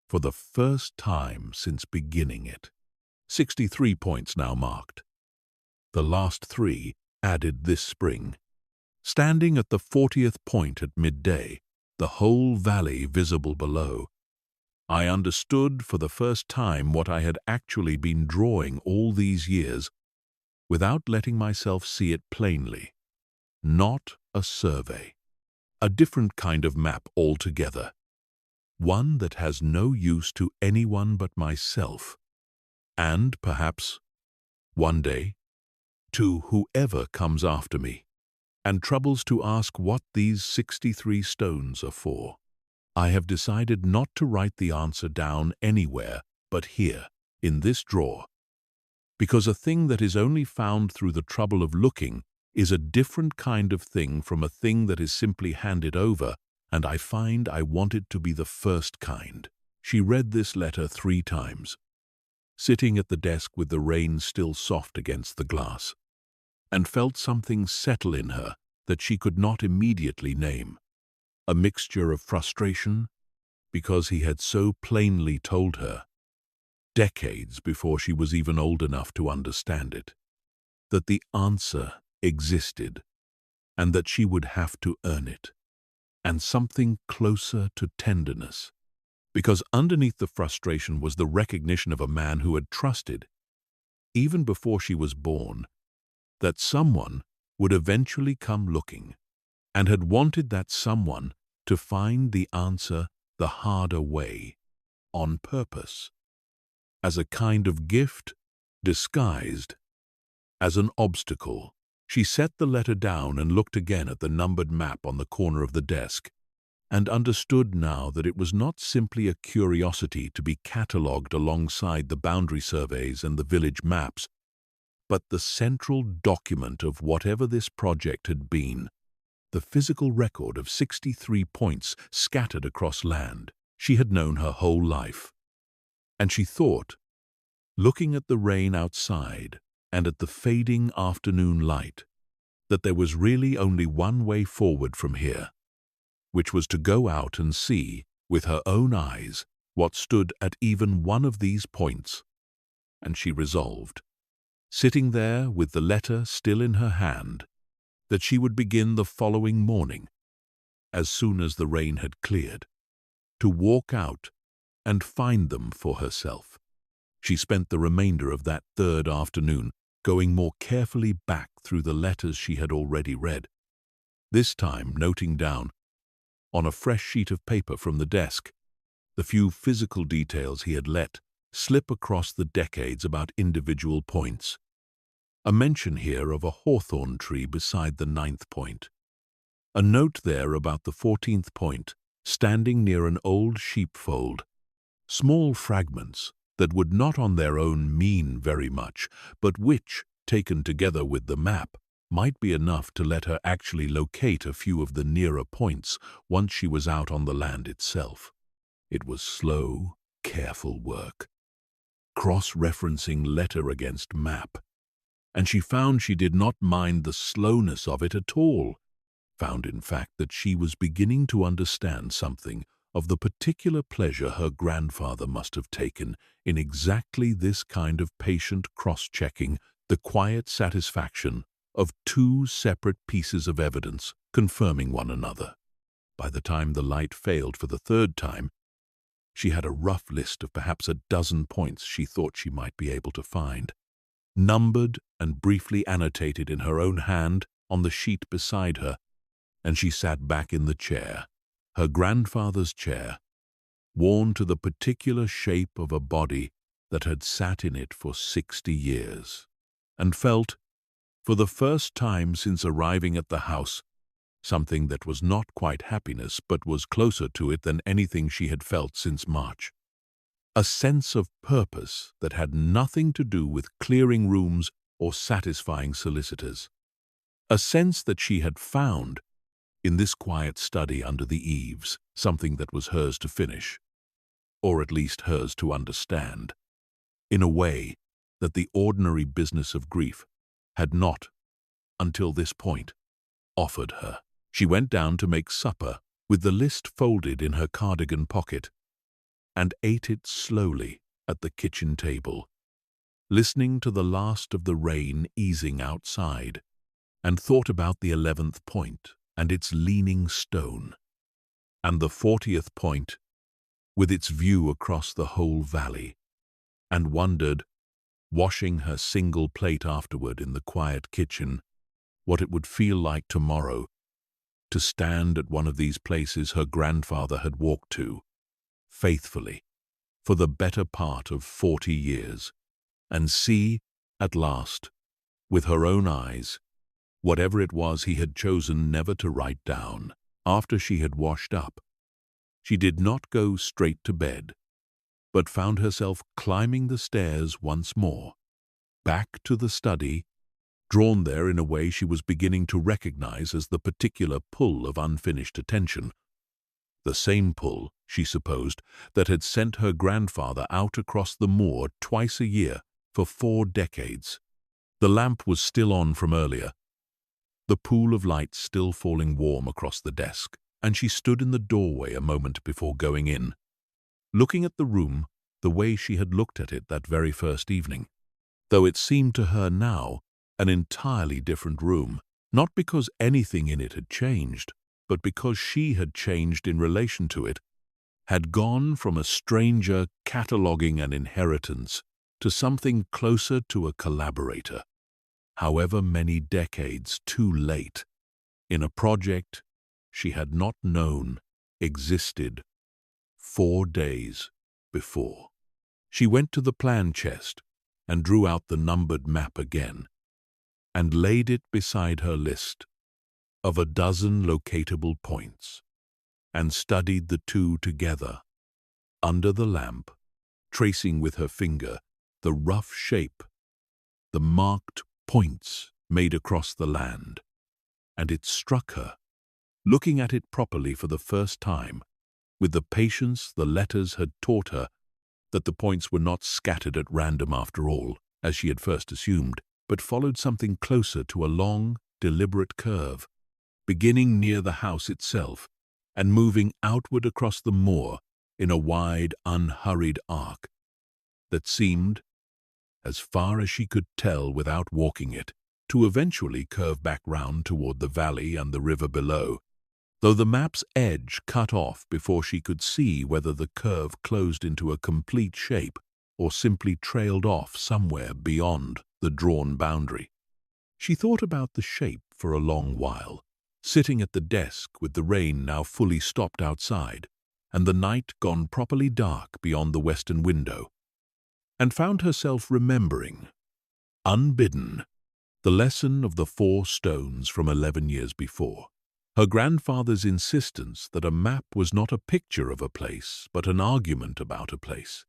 for the first time since beginning it. 63 points now marked. The last 3 added this spring. Standing at the 40th point at midday, the whole valley visible below, I understood for the first time what I had actually been drawing all these years, without letting myself see it plainly. Not a survey. A different kind of map altogether. One that has no use to anyone but myself, and perhaps, one day, to whoever comes after me, and troubles to ask what these 63 stones are for. I have decided not to write the answer down anywhere but here, in this drawer, because a thing that is only found through the trouble of looking is a different kind of thing from a thing that is simply handed over, and I find I want it to be the first kind. She read this letter 3 times, sitting at the desk with the rain still soft against the glass, and felt something settle in her that she could not immediately name. A mixture of frustration, because he had so plainly told her, decades before she was even old enough to understand it, that the answer existed, and that she would have to earn it, and something closer to tenderness, because underneath the frustration was the recognition of a man who had trusted, even before she was born, that someone would eventually come looking, and had wanted that someone to find the answer the harder way, on purpose, as a kind of gift disguised as an obstacle. She set the letter down and looked again at the numbered map on the corner of the desk, and understood now that it was not simply a curiosity to be catalogued alongside the boundary surveys and the village maps, but the central document of whatever this project had been, the physical record of 63 points scattered across land she had known her whole life. And she thought, looking at the rain outside and at the fading afternoon light, that there was really only one way forward from here, which was to go out and see, with her own eyes, what stood at even one of these points. And she resolved, sitting there with the letter still in her hand, that she would begin the following morning, as soon as the rain had cleared, to walk out and find them for herself. She spent the remainder of that 3rd afternoon going more carefully back through the letters she had already read, this time noting down, on a fresh sheet of paper from the desk, the few physical details he had let slip across the decades about individual points. A mention here of a hawthorn tree beside the 9th point. A note there about the 14th point, standing near an old sheepfold. Small fragments, that would not on their own mean very much, but which, taken together with the map, might be enough to let her actually locate a few of the nearer points once she was out on the land itself. It was slow, careful work, cross-referencing letter against map, and she found she did not mind the slowness of it at all, found in fact that she was beginning to understand something of the particular pleasure her grandfather must have taken in exactly this kind of patient cross-checking, the quiet satisfaction of two separate pieces of evidence confirming one another. By the time the light failed for the third time, she had a rough list of perhaps a dozen points she thought she might be able to find, numbered and briefly annotated in her own hand on the sheet beside her, and she sat back in the chair, her grandfather's chair, worn to the particular shape of a body that had sat in it for 60 years, and felt, for the first time since arriving at the house, something that was not quite happiness but was closer to it than anything she had felt since March. A sense of purpose that had nothing to do with clearing rooms or satisfying solicitors. A sense that she had found, in this quiet study under the eaves, something that was hers to finish, or at least hers to understand, in a way that the ordinary business of grief had not, until this point, offered her. She went down to make supper with the list folded in her cardigan pocket and ate it slowly at the kitchen table, listening to the last of the rain easing outside, and thought about the 11th point and its leaning stone, and the 40th point with its view across the whole valley, and wondered, washing her single plate afterward in the quiet kitchen, what it would feel like tomorrow to stand at one of these places her grandfather had walked to, faithfully, for the better part of 40 years, and see, at last, with her own eyes, whatever it was he had chosen never to write down. After she had washed up, she did not go straight to bed, but found herself climbing the stairs once more, back to the study, drawn there in a way she was beginning to recognize as the particular pull of unfinished attention, the same pull, she supposed, that had sent her grandfather out across the moor twice a year for 4 decades. The lamp was still on from earlier, the pool of light still falling warm across the desk, and she stood in the doorway a moment before going in, looking at the room the way she had looked at it that very first evening, though it seemed to her now an entirely different room, not because anything in it had changed, but because she had changed in relation to it, had gone from a stranger cataloguing an inheritance to something closer to a collaborator, however many decades too late, in a project she had not known existed 4 days before. She went to the plan chest and drew out the numbered map again, and laid it beside her list of a dozen locatable points, and studied the two together, under the lamp, tracing with her finger the rough shape, the marked points made across the land, and it struck her, looking at it properly for the first time, with the patience the letters had taught her, that the points were not scattered at random after all, as she had first assumed, but followed something closer to a long, deliberate curve, beginning near the house itself and moving outward across the moor in a wide, unhurried arc that seemed, as far as she could tell without walking it, to eventually curve back round toward the valley and the river below, though the map's edge cut off before she could see whether the curve closed into a complete shape or simply trailed off somewhere beyond the drawn boundary. She thought about the shape for a long while, sitting at the desk with the rain now fully stopped outside and the night gone properly dark beyond the western window, and found herself remembering, unbidden, the lesson of the 4 stones from 11 years before. Her grandfather's insistence that a map was not a picture of a place, but an argument about a place.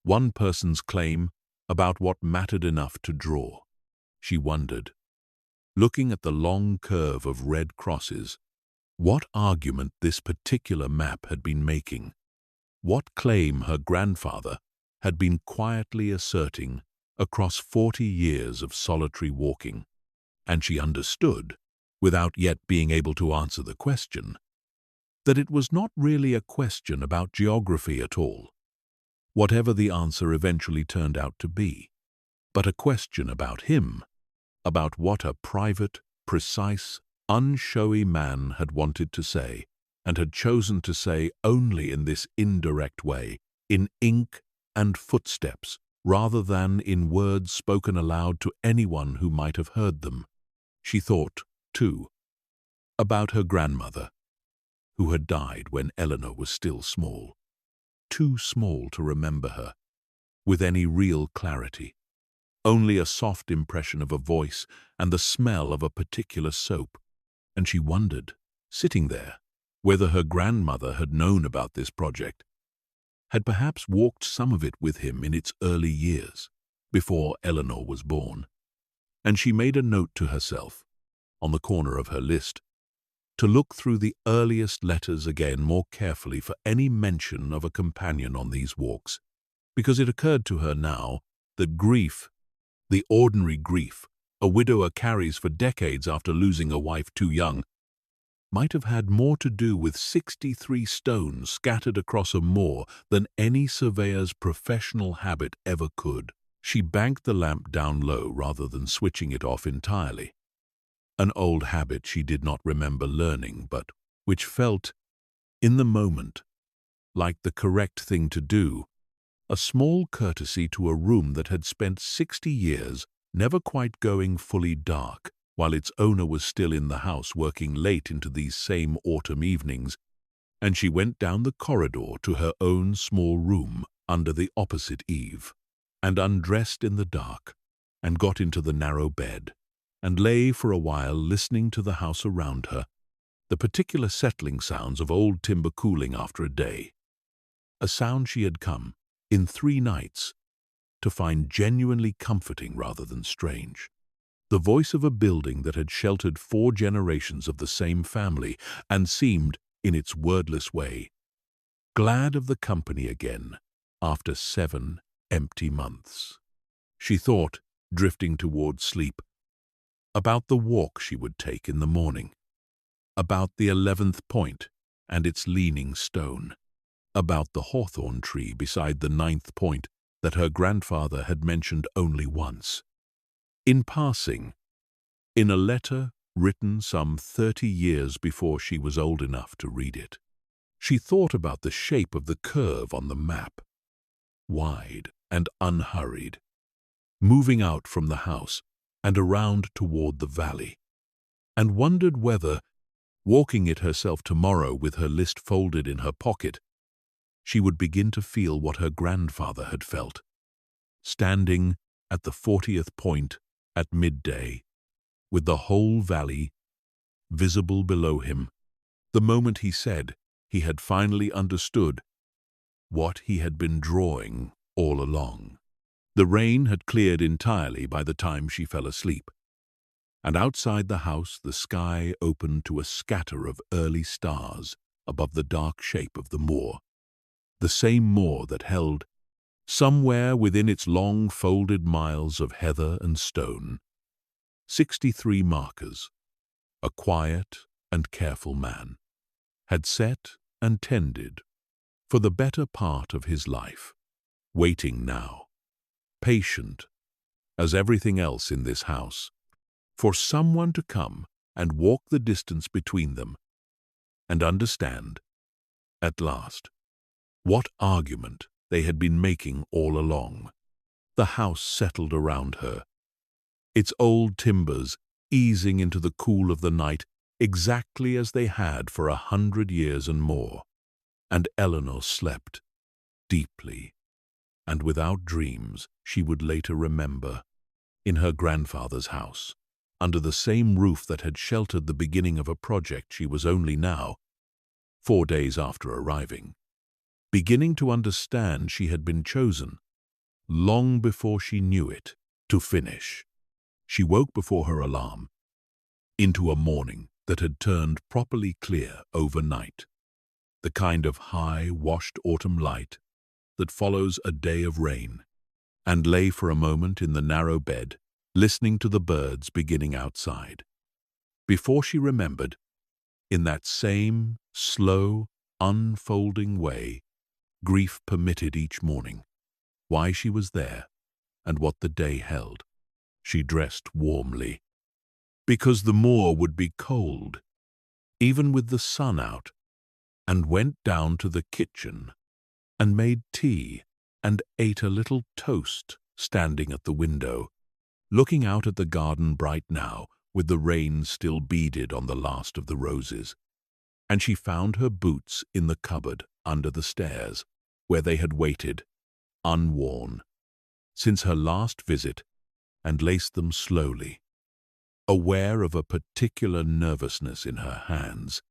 one person's claim about what mattered enough to draw. She wondered, looking at the long curve of red crosses, what argument this particular map had been making, what claim her grandfather had been quietly asserting across 40 years of solitary walking. And she understood, without yet being able to answer the question, that it was not really a question about geography at all, whatever the answer eventually turned out to be, but a question about him, about what a private, precise, unshowy man had wanted to say, and had chosen to say only in this indirect way, in ink and footsteps, rather than in words spoken aloud to anyone who might have heard them. She thought, too, about her grandmother, who had died when Eleanor was still small, too small to remember her with any real clarity, only a soft impression of a voice and the smell of a particular soap. And she wondered, sitting there, whether her grandmother had known about this project, had perhaps walked some of it with him in its early years, before Eleanor was born. And she made a note to herself, on the corner of her list, to look through the earliest letters again more carefully for any mention of a companion on these walks, because it occurred to her now that grief, the ordinary grief a widower carries for decades after losing a wife too young, might have had more to do with 63 stones scattered across a moor than any surveyor's professional habit ever could. She banked the lamp down low rather than switching it off entirely, an old habit she did not remember learning, but which felt, in the moment, like the correct thing to do, a small courtesy to a room that had spent 60 years never quite going fully dark, while its owner was still in the house working late into these same autumn evenings, and she went down the corridor to her own small room under the opposite eave, and undressed in the dark, and got into the narrow bed, and lay for a while listening to the house around her, the particular settling sounds of old timber cooling after a day, a sound she had come, in 3 nights, to find genuinely comforting rather than strange. The voice of a building that had sheltered 4 generations of the same family and seemed, in its wordless way, glad of the company again after 7 empty months. She thought, drifting toward sleep, about the walk she would take in the morning, about the 11th point and its leaning stone, about the hawthorn tree beside the 9th point that her grandfather had mentioned only once, in passing, in a letter written some 30 years before she was old enough to read it. She thought about the shape of the curve on the map, wide and unhurried, moving out from the house and around toward the valley, and wondered whether, walking it herself tomorrow with her list folded in her pocket, she would begin to feel what her grandfather had felt, standing at the 40th point at midday, with the whole valley visible below him, the moment he said he had finally understood what he had been drawing all along. The rain had cleared entirely by the time she fell asleep, and outside the house the sky opened to a scatter of early stars above the dark shape of the moor, the same moor that held, somewhere within its long folded miles of heather and stone, 63 markers. A quiet and careful man had set and tended for the better part of his life, waiting now, patient as everything else in this house, for someone to come and walk the distance between them and understand, at last, what argument they had been making all along. The house settled around her, its old timbers easing into the cool of the night exactly as they had for 100 years and more, and Eleanor slept deeply and without dreams she would later remember, in her grandfather's house, under the same roof that had sheltered the beginning of a project she was only now, 4 days after arriving, beginning to understand she had been chosen long before she knew it, to finish. She woke before her alarm, into a morning that had turned properly clear overnight, the kind of high, washed autumn light that follows a day of rain, and lay for a moment in the narrow bed, listening to the birds beginning outside. Before she remembered, in that same slow, unfolding way, grief permitted each morning, why she was there and what the day held. She dressed warmly, because the moor would be cold, even with the sun out, and went down to the kitchen and made tea and ate a little toast standing at the window, looking out at the garden bright now with the rain still beaded on the last of the roses. And she found her boots in the cupboard under the stairs, where they had waited, unworn, since her last visit, and laced them slowly, aware of a particular nervousness in her hands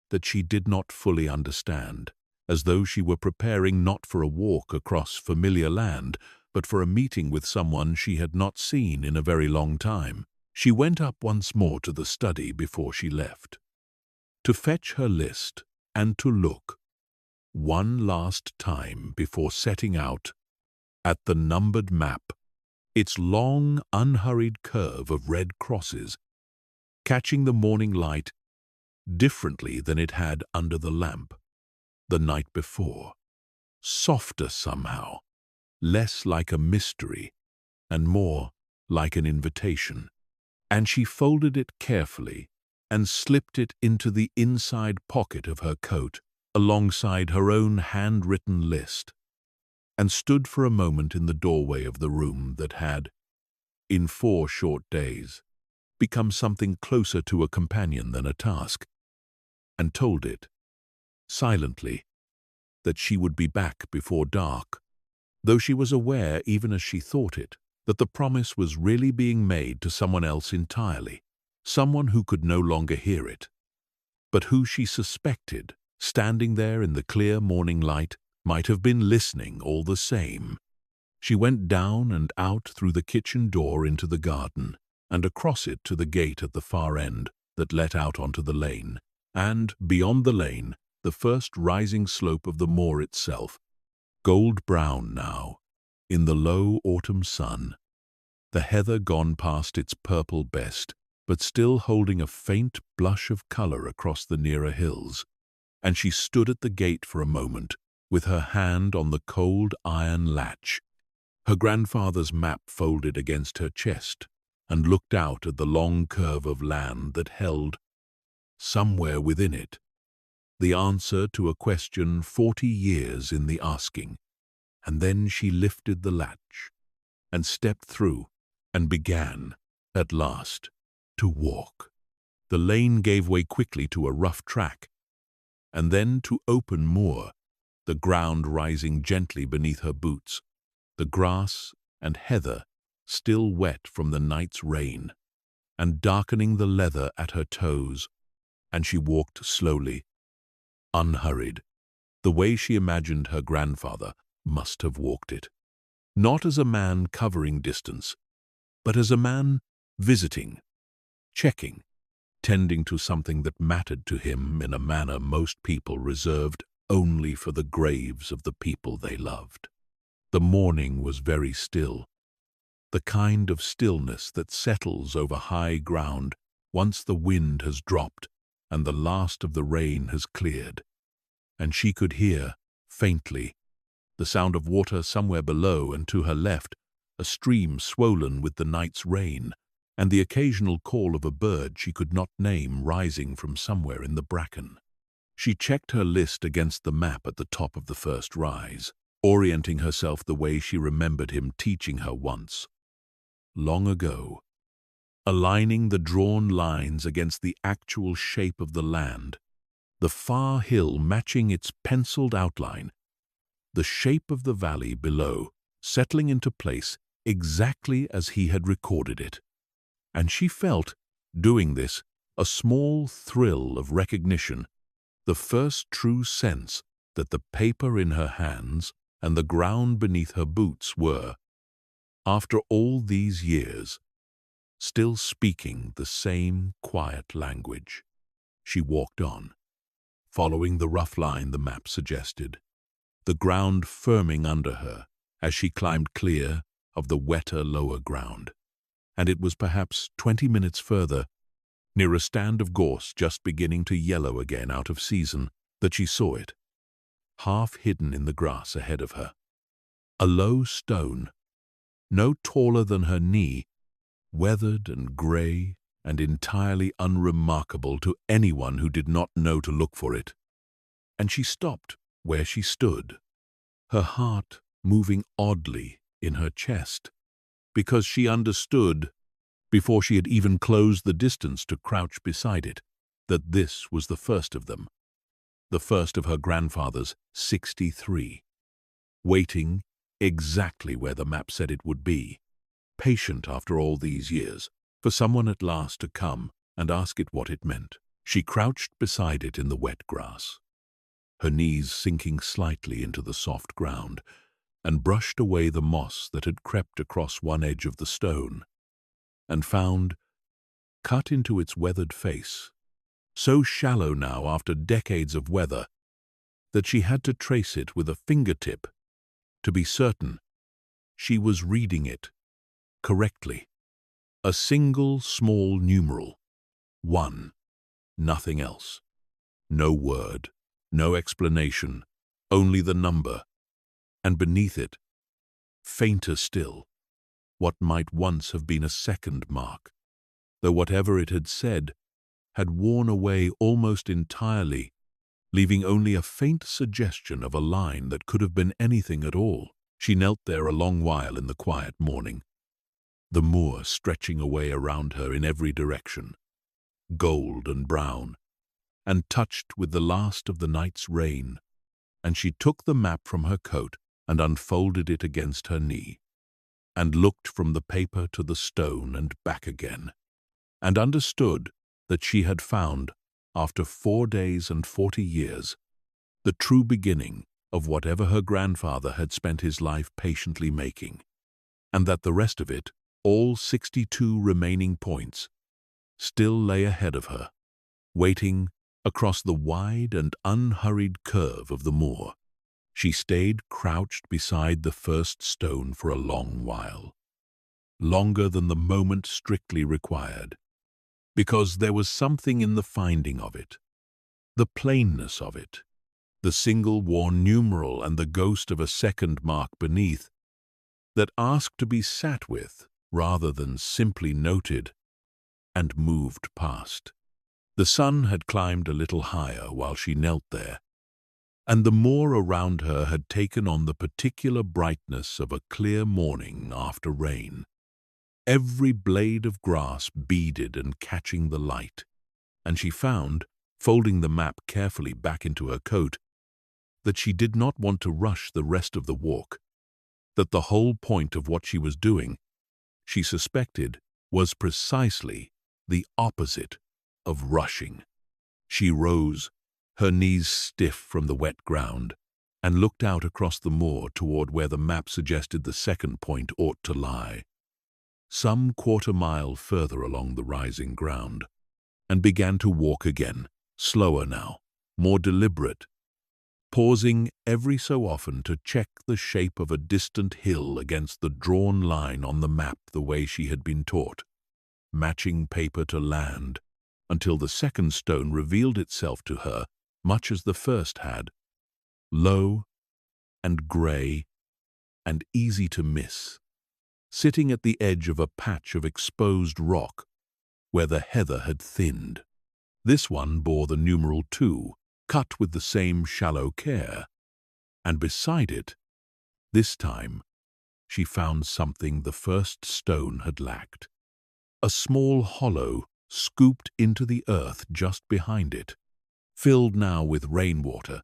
that she did not fully understand, as though she were preparing not for a walk across familiar land, but for a meeting with someone she had not seen in a very long time. She went up once more to the study before she left, to fetch her list and to look, one last time before setting out, at the numbered map, its long, unhurried curve of red crosses, catching the morning light differently than it had under the lamp the night before, softer somehow, less like a mystery and more like an invitation. And she folded it carefully and slipped it into the inside pocket of her coat alongside her own handwritten list, and stood for a moment in the doorway of the room that had, in 4 short days, become something closer to a companion than a task, and told it, silently, that she would be back before dark, though she was aware, even as she thought it, that the promise was really being made to someone else entirely, someone who could no longer hear it, but who she suspected, standing there in the clear morning light, might have been listening all the same. She went down and out through the kitchen door into the garden, and across it to the gate at the far end that let out onto the lane, and, beyond the lane, the first rising slope of the moor itself, gold-brown now, in the low autumn sun, the heather gone past its purple best, but still holding a faint blush of color across the nearer hills. And she stood at the gate for a moment, with her hand on the cold iron latch, her grandfather's map folded against her chest, and looked out at the long curve of land that held, somewhere within it, the answer to a question 40 years in the asking. And then she lifted the latch and stepped through and began, at last, to walk. The lane gave way quickly to a rough track, and then to open moor, the ground rising gently beneath her boots, the grass and heather still wet from the night's rain, and darkening the leather at her toes, and she walked slowly, unhurried, the way she imagined her grandfather must have walked it, not as a man covering distance, but as a man visiting, checking, tending to something that mattered to him in a manner most people reserved only for the graves of the people they loved. The morning was very still, the kind of stillness that settles over high ground once the wind has dropped and the last of the rain has cleared, and she could hear, faintly, the sound of water somewhere below, and to her left, a stream swollen with the night's rain, and the occasional call of a bird she could not name rising from somewhere in the bracken. She checked her list against the map at the top of the first rise, orienting herself the way she remembered him teaching her once, long ago, aligning the drawn lines against the actual shape of the land, the far hill matching its penciled outline, the shape of the valley below settling into place exactly as he had recorded it. And she felt, doing this, a small thrill of recognition, the first true sense that the paper in her hands and the ground beneath her boots were, after all these years, still speaking the same quiet language. She walked on, following the rough line the map suggested, the ground firming under her as she climbed clear of the wetter lower ground. And it was perhaps 20 minutes further, near a stand of gorse just beginning to yellow again out of season, that she saw it, half hidden in the grass ahead of her. A low stone, no taller than her knee, weathered and grey and entirely unremarkable to anyone who did not know to look for it. And she stopped where she stood, her heart moving oddly in her chest, because she understood, before she had even closed the distance to crouch beside it, that this was the first of them, the first of her grandfather's 63, waiting exactly where the map said it would be, patient after all these years, for someone at last to come and ask it what it meant. She crouched beside it in the wet grass, her knees sinking slightly into the soft ground, and brushed away the moss that had crept across one edge of the stone, and found, cut into its weathered face, so shallow now after decades of weather, that she had to trace it with a fingertip to be certain she was reading it correctly. A single small numeral, 1, nothing else. No word, no explanation, only the number, and beneath it, fainter still, what might once have been a second mark, though whatever it had said had worn away almost entirely, leaving only a faint suggestion of a line that could have been anything at all. She knelt there a long while in the quiet morning, the moor stretching away around her in every direction, gold and brown, and touched with the last of the night's rain, and she took the map from her coat and unfolded it against her knee, and looked from the paper to the stone and back again, and understood that she had found, after 4 days and 40 years, the true beginning of whatever her grandfather had spent his life patiently making, and that the rest of it, all 62 remaining points, still lay ahead of her, waiting across the wide and unhurried curve of the moor. She stayed crouched beside the first stone for a long while, longer than the moment strictly required, because there was something in the finding of it, the plainness of it, the single worn numeral and the ghost of a second mark beneath, that asked to be sat with rather than simply noted and moved past. The sun had climbed a little higher while she knelt there, and the moor around her had taken on the particular brightness of a clear morning after rain, every blade of grass beaded and catching the light, and she found, folding the map carefully back into her coat, that she did not want to rush the rest of the walk, that the whole point of what she was doing, she suspected, was precisely the opposite of rushing. She rose, her knees stiff from the wet ground, and looked out across the moor toward where the map suggested the second point ought to lie, some quarter-mile further along the rising ground, and began to walk again, slower now, more deliberate, pausing every so often to check the shape of a distant hill against the drawn line on the map the way she had been taught, matching paper to land, until the second stone revealed itself to her much as the first had, low and grey and easy to miss, sitting at the edge of a patch of exposed rock where the heather had thinned. This one bore the numeral 2, cut with the same shallow care, and beside it, this time, she found something the first stone had lacked, a small hollow scooped into the earth just behind it, filled now with rainwater,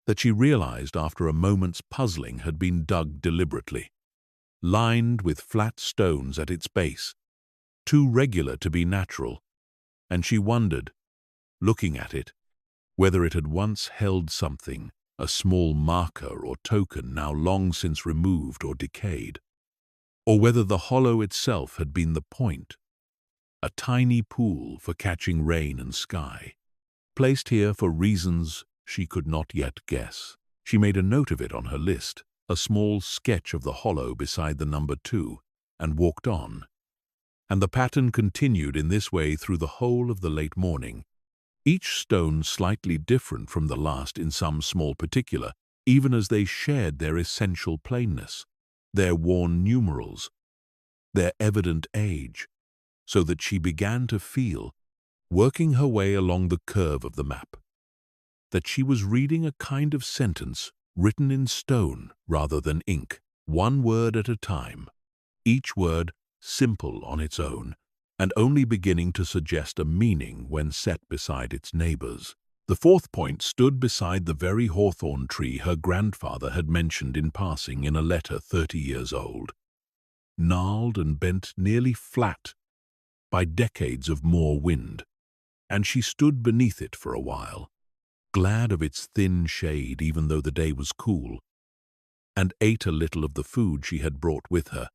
that she realized after a moment's puzzling had been dug deliberately, lined with flat stones at its base, too regular to be natural, and she wondered, looking at it, whether it had once held something a small marker or token now long since removed or decayed, or whether the hollow itself had been the point, a tiny pool for catching rain and sky, placed here for reasons she could not yet guess. She made a note of it on her list, a small sketch of the hollow beside the number 2, and walked on. And the pattern continued in this way through the whole of the late morning, each stone slightly different from the last in some small particular, even as they shared their essential plainness, their worn numerals, their evident age, so that she began to feel, working her way along the curve of the map, that she was reading a kind of sentence written in stone rather than ink, one word at a time, each word simple on its own, and only beginning to suggest a meaning when set beside its neighbors. The 4th point stood beside the very hawthorn tree her grandfather had mentioned in passing in a letter 30 years old, gnarled and bent nearly flat by decades of moor wind, and she stood beneath it for a while, glad of its thin shade even though the day was cool, and ate a little of the food she had brought with her,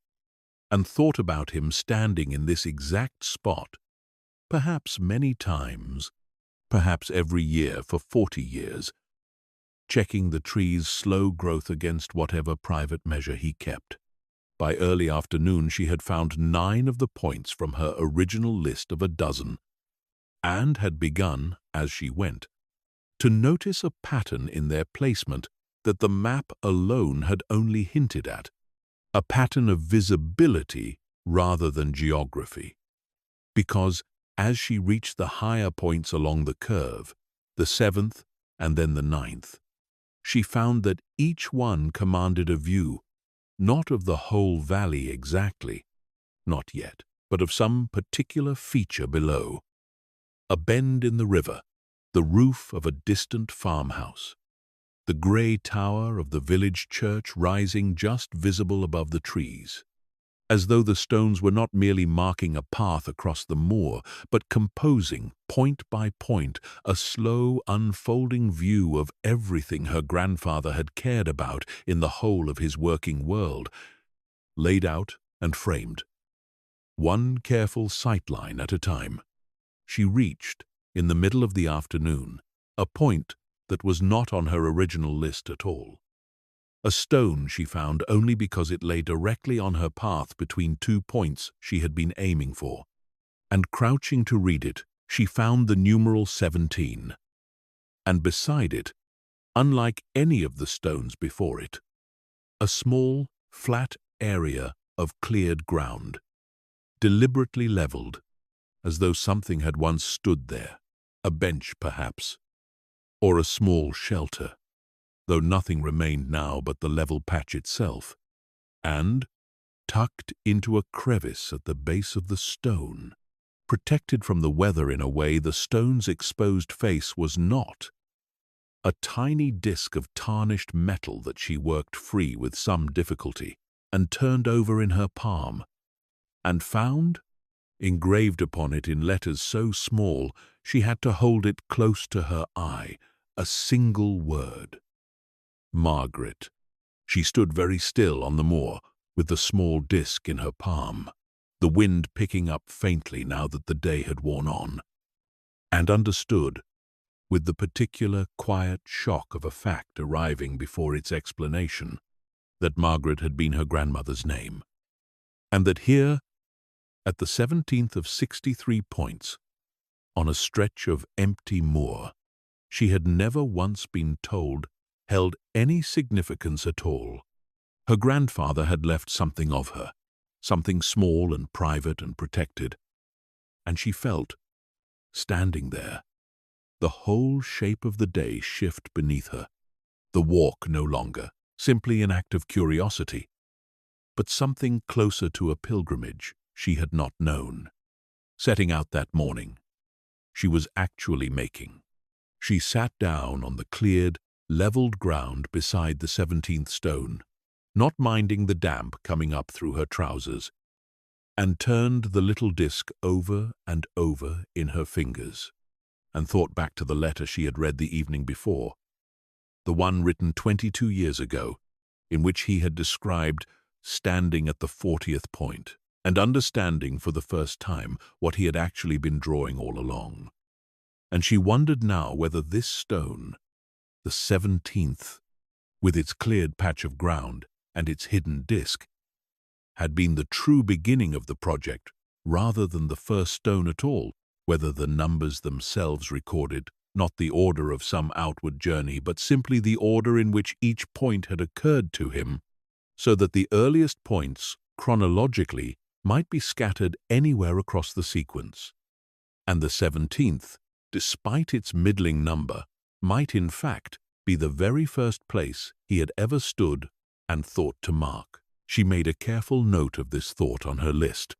and thought about him standing in this exact spot, perhaps many times, perhaps every year for 40 years, checking the tree's slow growth against whatever private measure he kept. By early afternoon she had found 9 of the points from her original list of a dozen, and had begun, as she went, to notice a pattern in their placement that the map alone had only hinted at, a pattern of visibility rather than geography, because as she reached the higher points along the curve, the 7th and then the 9th, she found that each one commanded a view, not of the whole valley exactly, not yet, but of some particular feature below, a bend in the river, the roof of a distant farmhouse, the grey tower of the village church rising just visible above the trees, as though the stones were not merely marking a path across the moor, but composing, point by point, a slow unfolding view of everything her grandfather had cared about in the whole of his working world, laid out and framed, one careful sightline at a time. She reached, in the middle of the afternoon, a point that was not on her original list at all. A stone she found only because it lay directly on her path between 2 points she had been aiming for, and crouching to read it, she found the numeral 17, and beside it, unlike any of the stones before it, a small, flat area of cleared ground, deliberately leveled, as though something had once stood there, a bench perhaps, or a small shelter, though nothing remained now but the level patch itself, and, tucked into a crevice at the base of the stone, protected from the weather in a way the stone's exposed face was not, a tiny disk of tarnished metal that she worked free with some difficulty, and turned over in her palm, and found, engraved upon it in letters so small she had to hold it close to her eye, a single word. Margaret. She stood very still on the moor, with the small disk in her palm, the wind picking up faintly now that the day had worn on, and understood, with the particular quiet shock of a fact arriving before its explanation, that Margaret had been her grandmother's name, and that here, at the 17th of 63 points, on a stretch of empty moor, she had never once been told held any significance at all. Her grandfather had left something of her, something small and private and protected, and she felt, standing there, the whole shape of the day shift beneath her, the walk no longer, simply an act of curiosity, but something closer to a pilgrimage she had not known. Setting out that morning, she was actually making. She sat down on the cleared, levelled ground beside the 17th stone, not minding the damp coming up through her trousers, and turned the little disk over and over in her fingers, and thought back to the letter she had read the evening before, the one written 22 years ago, in which he had described standing at the 40th point and understanding for the first time what he had actually been drawing all along. And she wondered now whether this stone, the 17th, with its cleared patch of ground and its hidden disk, had been the true beginning of the project rather than the first stone at all, whether the numbers themselves recorded not the order of some outward journey, but simply the order in which each point had occurred to him, so that the earliest points, chronologically, might be scattered anywhere across the sequence. And the 17th, despite its middling number, might in fact be the very first place he had ever stood and thought to mark. She made a careful note of this thought on her list,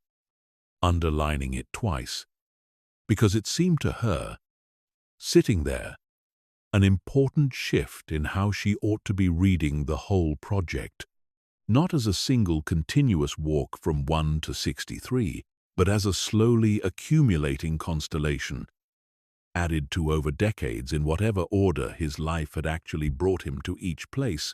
underlining it twice, because it seemed to her, sitting there, an important shift in how she ought to be reading the whole project, not as a single continuous walk from 1 to 63, but as a slowly accumulating constellation, added to over decades in whatever order his life had actually brought him to each place.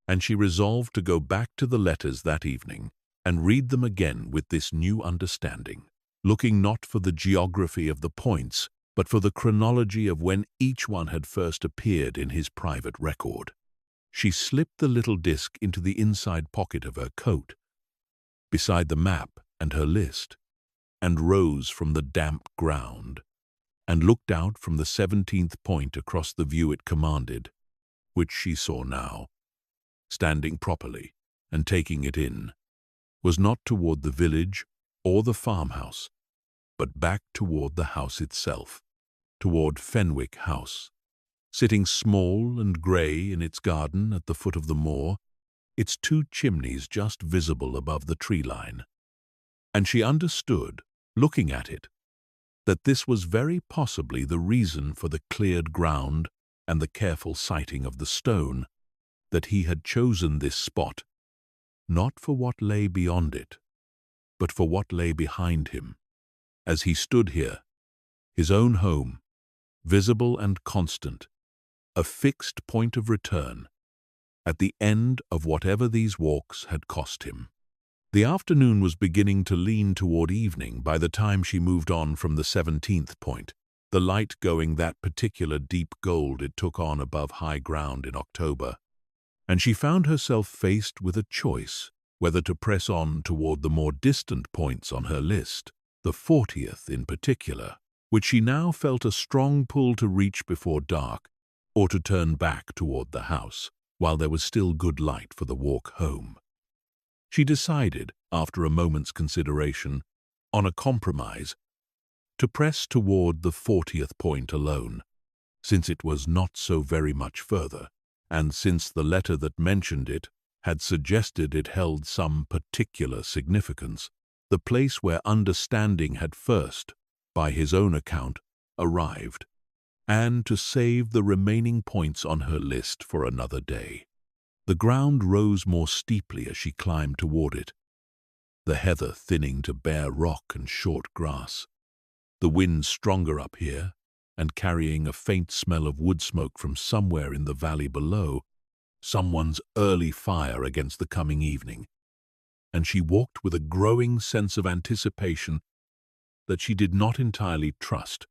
And she resolved to go back to the letters that evening and read them again with this new understanding, looking not for the geography of the points, but for the chronology of when each one had first appeared in his private record. She slipped the little disk into the inside pocket of her coat, beside the map and her list, and rose from the damp ground, and looked out from the 17th point across the view it commanded, which she saw now, standing properly and taking it in, was not toward the village or the farmhouse, but back toward the house itself, toward Fenwick House, sitting small and grey in its garden at the foot of the moor, its 2 chimneys just visible above the tree line. And she understood, looking at it, that this was very possibly the reason for the cleared ground and the careful sighting of the stone, that he had chosen this spot, not for what lay beyond it, but for what lay behind him, as he stood here, his own home, visible and constant, a fixed point of return, at the end of whatever these walks had cost him. The afternoon was beginning to lean toward evening by the time she moved on from the 17th point, the light going that particular deep gold it took on above high ground in October, and she found herself faced with a choice whether to press on toward the more distant points on her list, the 40th in particular, which she now felt a strong pull to reach before dark, or to turn back toward the house, while there was still good light for the walk home. She decided, after a moment's consideration, on a compromise, to press toward the 40th point alone, since it was not so very much further, and since the letter that mentioned it had suggested it held some particular significance, the place where understanding had first, by his own account, arrived, and to save the remaining points on her list for another day. The ground rose more steeply as she climbed toward it, the heather thinning to bare rock and short grass, the wind stronger up here, and carrying a faint smell of wood smoke from somewhere in the valley below, someone's early fire against the coming evening, and she walked with a growing sense of anticipation that she did not entirely trust,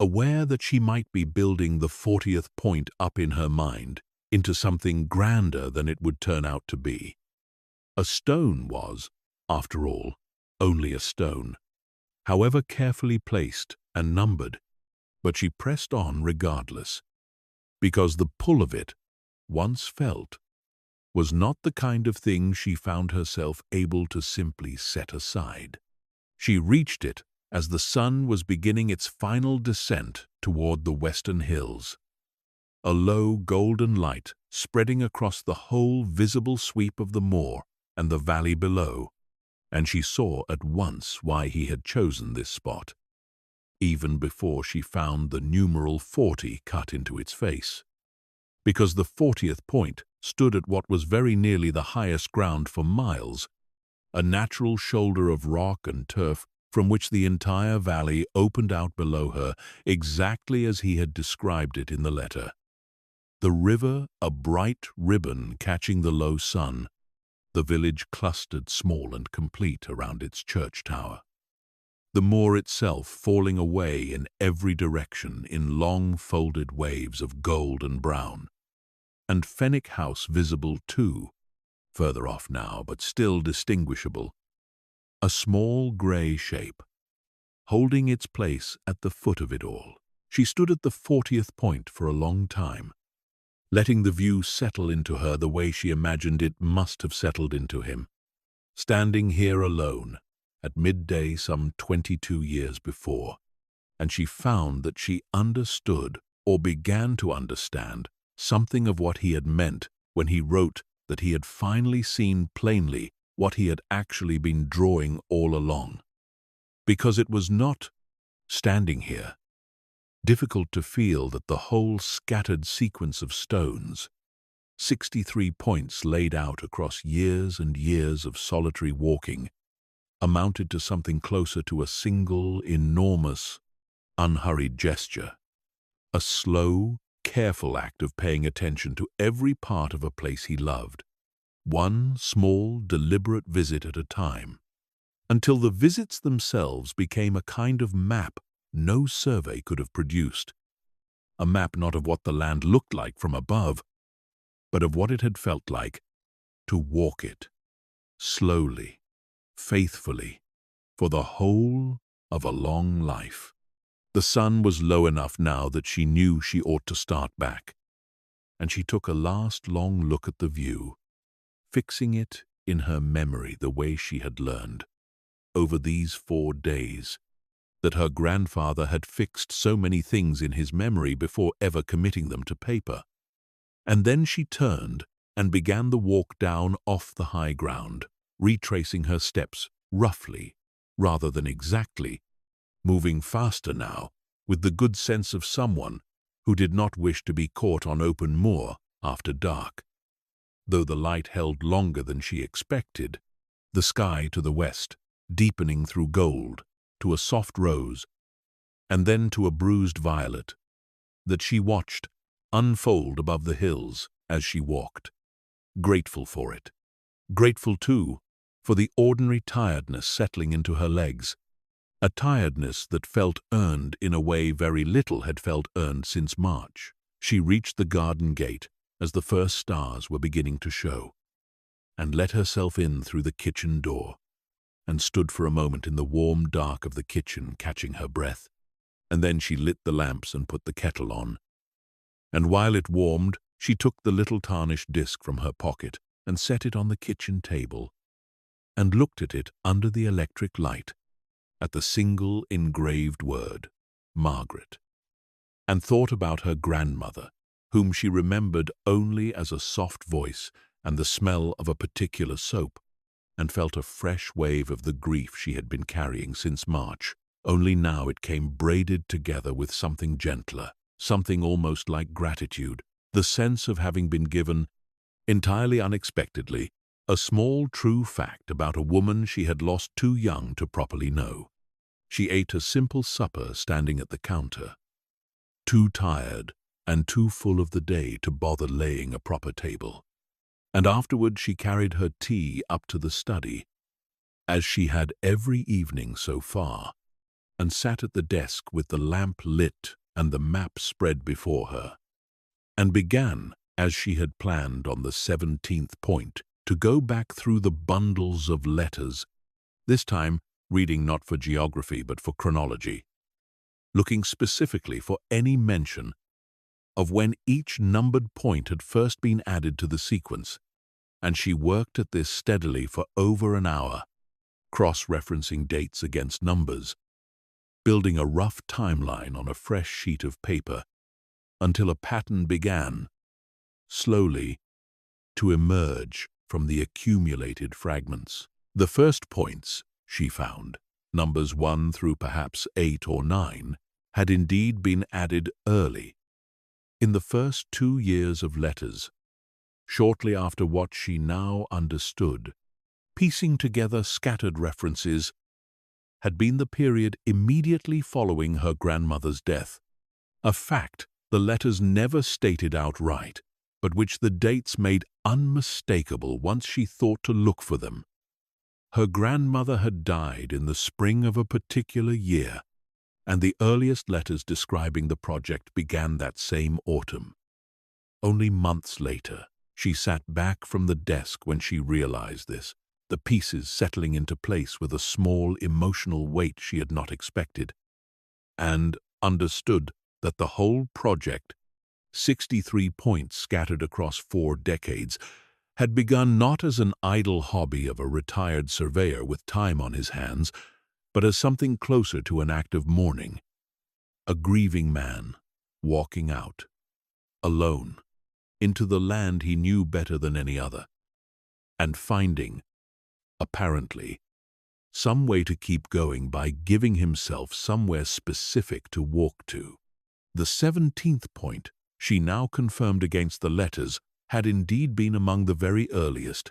aware that she might be building the 40th point up in her mind into something grander than it would turn out to be. A stone was, after all, only a stone, however carefully placed and numbered, but she pressed on regardless, because the pull of it, once felt, was not the kind of thing she found herself able to simply set aside. She reached it as the sun was beginning its final descent toward the western hills, a low golden light spreading across the whole visible sweep of the moor and the valley below, and she saw at once why he had chosen this spot, even before she found the numeral 40 cut into its face, because the 40th point stood at what was very nearly the highest ground for miles, a natural shoulder of rock and turf from which the entire valley opened out below her exactly as he had described it in the letter. The river a bright ribbon catching the low sun, the village clustered small and complete around its church tower. The moor itself falling away in every direction in long folded waves of gold and brown, and Fenwick House visible too, further off now but still distinguishable, a small grey shape, holding its place at the foot of it all. She stood at the 40th point for a long time, letting the view settle into her the way she imagined it must have settled into him, standing here alone, at midday some 22 years before, and she found that she understood, or began to understand, something of what he had meant when he wrote that he had finally seen plainly what he had actually been drawing all along. Because it was not, standing here, difficult to feel that the whole scattered sequence of stones, 63 points laid out across years and years of solitary walking, amounted to something closer to a single, enormous, unhurried gesture, a slow, careful act of paying attention to every part of a place he loved, one small, deliberate visit at a time, until the visits themselves became a kind of map no survey could have produced, a map not of what the land looked like from above, but of what it had felt like to walk it, slowly, faithfully, for the whole of a long life. The sun was low enough now that she knew she ought to start back, and she took a last long look at the view, fixing it in her memory the way she had learned, over these 4 days, that her grandfather had fixed so many things in his memory before ever committing them to paper. And then she turned and began the walk down off the high ground, retracing her steps roughly rather than exactly, moving faster now with the good sense of someone who did not wish to be caught on open moor after dark. Though the light held longer than she expected, the sky to the west, deepening through gold, to a soft rose, and then to a bruised violet, that she watched unfold above the hills as she walked, grateful for it, grateful too for the ordinary tiredness settling into her legs, a tiredness that felt earned in a way very little had felt earned since March. She reached the garden gate as the first stars were beginning to show, and let herself in through the kitchen door, and stood for a moment in the warm dark of the kitchen catching her breath, and then she lit the lamps and put the kettle on. And while it warmed, she took the little tarnished disc from her pocket and set it on the kitchen table, and looked at it under the electric light, at the single engraved word, Margaret, and thought about her grandmother, whom she remembered only as a soft voice and the smell of a particular soap, and felt a fresh wave of the grief she had been carrying since March, only now it came braided together with something gentler, something almost like gratitude, the sense of having been given, entirely unexpectedly, a small true fact about a woman she had lost too young to properly know. She ate a simple supper standing at the counter, too tired and too full of the day to bother laying a proper table. And afterward she carried her tea up to the study, as she had every evening so far, and sat at the desk with the lamp lit and the map spread before her, and began, as she had planned on the 17th point, to go back through the bundles of letters, this time reading not for geography but for chronology, looking specifically for any mention of when each numbered point had first been added to the sequence, and she worked at this steadily for over an hour, cross-referencing dates against numbers, building a rough timeline on a fresh sheet of paper, until a pattern began, slowly, to emerge from the accumulated fragments. The first points, she found, numbers 1 through perhaps 8 or 9, had indeed been added early, in the first 2 years of letters, shortly after what she now understood, piecing together scattered references, had been the period immediately following her grandmother's death, a fact the letters never stated outright, but which the dates made unmistakable once she thought to look for them. Her grandmother had died in the spring of a particular year, and the earliest letters describing the project began that same autumn. Only months later, she sat back from the desk when she realized this, the pieces settling into place with a small emotional weight she had not expected, and understood that the whole project, 63 points scattered across 4 decades, had begun not as an idle hobby of a retired surveyor with time on his hands, but as something closer to an act of mourning. A grieving man, walking out, alone, into the land he knew better than any other, and finding, apparently, some way to keep going by giving himself somewhere specific to walk to. The 17th point, she now confirmed against the letters, had indeed been among the very earliest,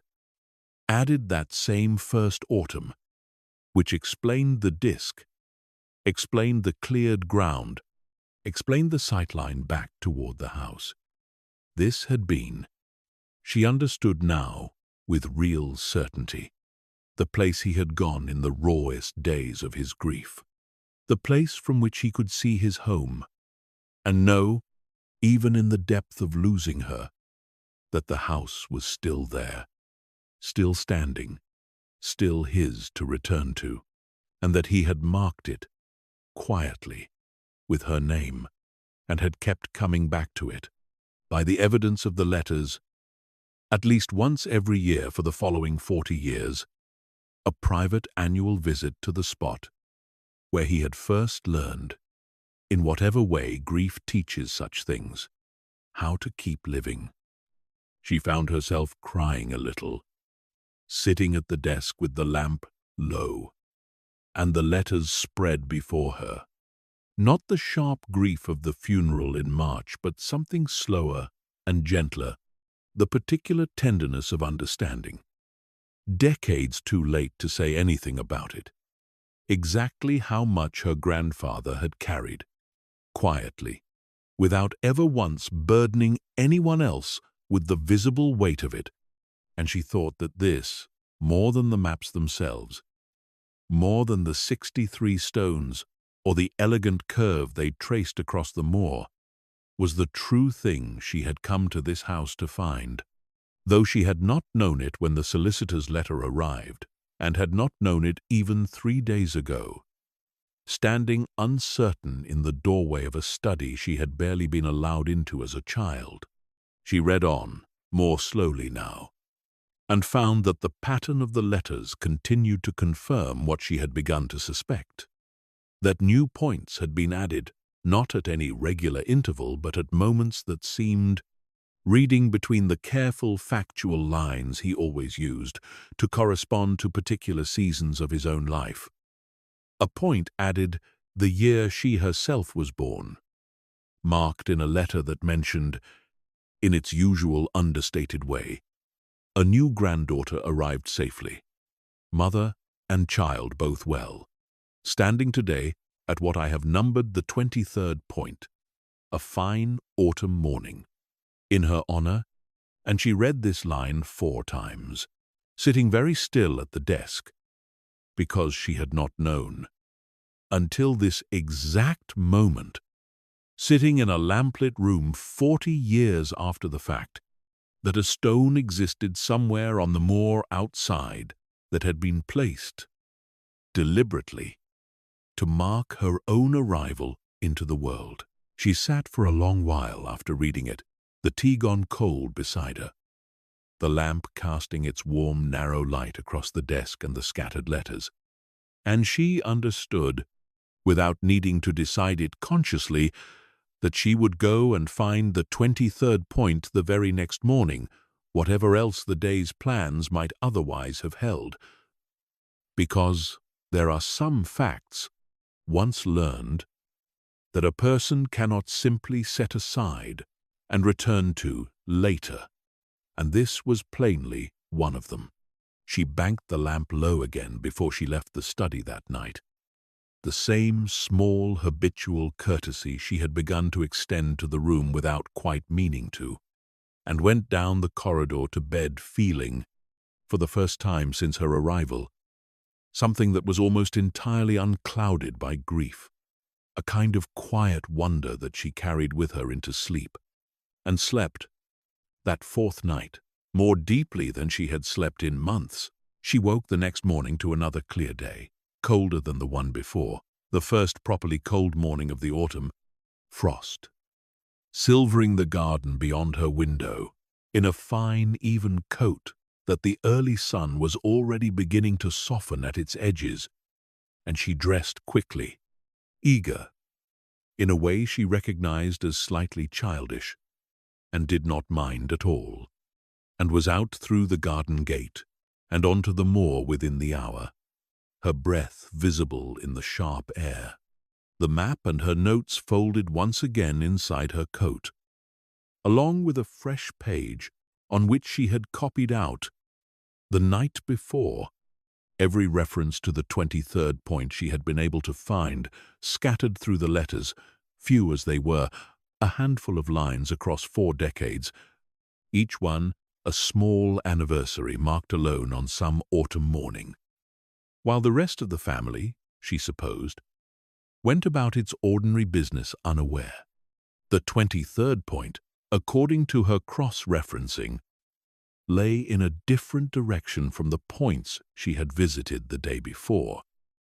added that same first autumn, which explained the disk, explained the cleared ground, explained the sightline back toward the house. This had been, she understood now with real certainty, the place he had gone in the rawest days of his grief, the place from which he could see his home, and know, even in the depth of losing her, that the house was still there, still standing, still his to return to, and that he had marked it, quietly, with her name, and had kept coming back to it, by the evidence of the letters, at least once every year for the following 40 years, a private annual visit to the spot where he had first learned, in whatever way grief teaches such things, how to keep living. She found herself crying a little, sitting at the desk with the lamp low, and the letters spread before her. Not the sharp grief of the funeral in March, but something slower and gentler, the particular tenderness of understanding. Decades too late to say anything about it. Exactly how much her grandfather had carried, quietly, without ever once burdening anyone else with the visible weight of it, and she thought that this, more than the maps themselves, more than the 63 stones or the elegant curve they traced across the moor, was the true thing she had come to this house to find, though she had not known it when the solicitor's letter arrived, and had not known it even 3 days ago. Standing uncertain in the doorway of a study she had barely been allowed into as a child, she read on, more slowly now, and found that the pattern of the letters continued to confirm what she had begun to suspect, that new points had been added, not at any regular interval, but at moments that seemed, reading between the careful factual lines he always used, to correspond to particular seasons of his own life. A point added the year she herself was born, marked in a letter that mentioned, in its usual understated way, a new granddaughter arrived safely, mother and child both well, standing today at what I have numbered the 23rd point, a fine autumn morning, in her honor, and she read this line 4 times, sitting very still at the desk, because she had not known, until this exact moment, sitting in a lamplit room 40 years after the fact, that a stone existed somewhere on the moor outside that had been placed, deliberately, to mark her own arrival into the world. She sat for a long while after reading it, the tea gone cold beside her, the lamp casting its warm, narrow light across the desk and the scattered letters. And she understood, without needing to decide it consciously, that she would go and find the 23rd point the very next morning, whatever else the day's plans might otherwise have held. Because there are some facts, once learned, that a person cannot simply set aside and return to later, and this was plainly one of them. She banked the lamp low again before she left the study that night. the same small, habitual courtesy she had begun to extend to the room without quite meaning to, and went down the corridor to bed feeling, for the first time since her arrival, something that was almost entirely unclouded by grief, a kind of quiet wonder that she carried with her into sleep, and slept, that fourth night, more deeply than she had slept in months. She woke the next morning to another clear day, colder than the one before, the first properly cold morning of the autumn. Frost, silvering the garden beyond her window, in a fine, even coat that the early sun was already beginning to soften at its edges, and she dressed quickly, eager, in a way she recognized as slightly childish, and did not mind at all, and was out through the garden gate and onto the moor within the hour, her breath visible in the sharp air, the map and her notes folded once again inside her coat, along with a fresh page on which she had copied out, the night before, every reference to the 23rd point she had been able to find, scattered through the letters, few as they were, a handful of lines across 4 decades, each one a small anniversary marked alone on some autumn morning, while the rest of the family, she supposed, went about its ordinary business unaware. The 23rd point, according to her cross-referencing, lay in a different direction from the points she had visited the day before,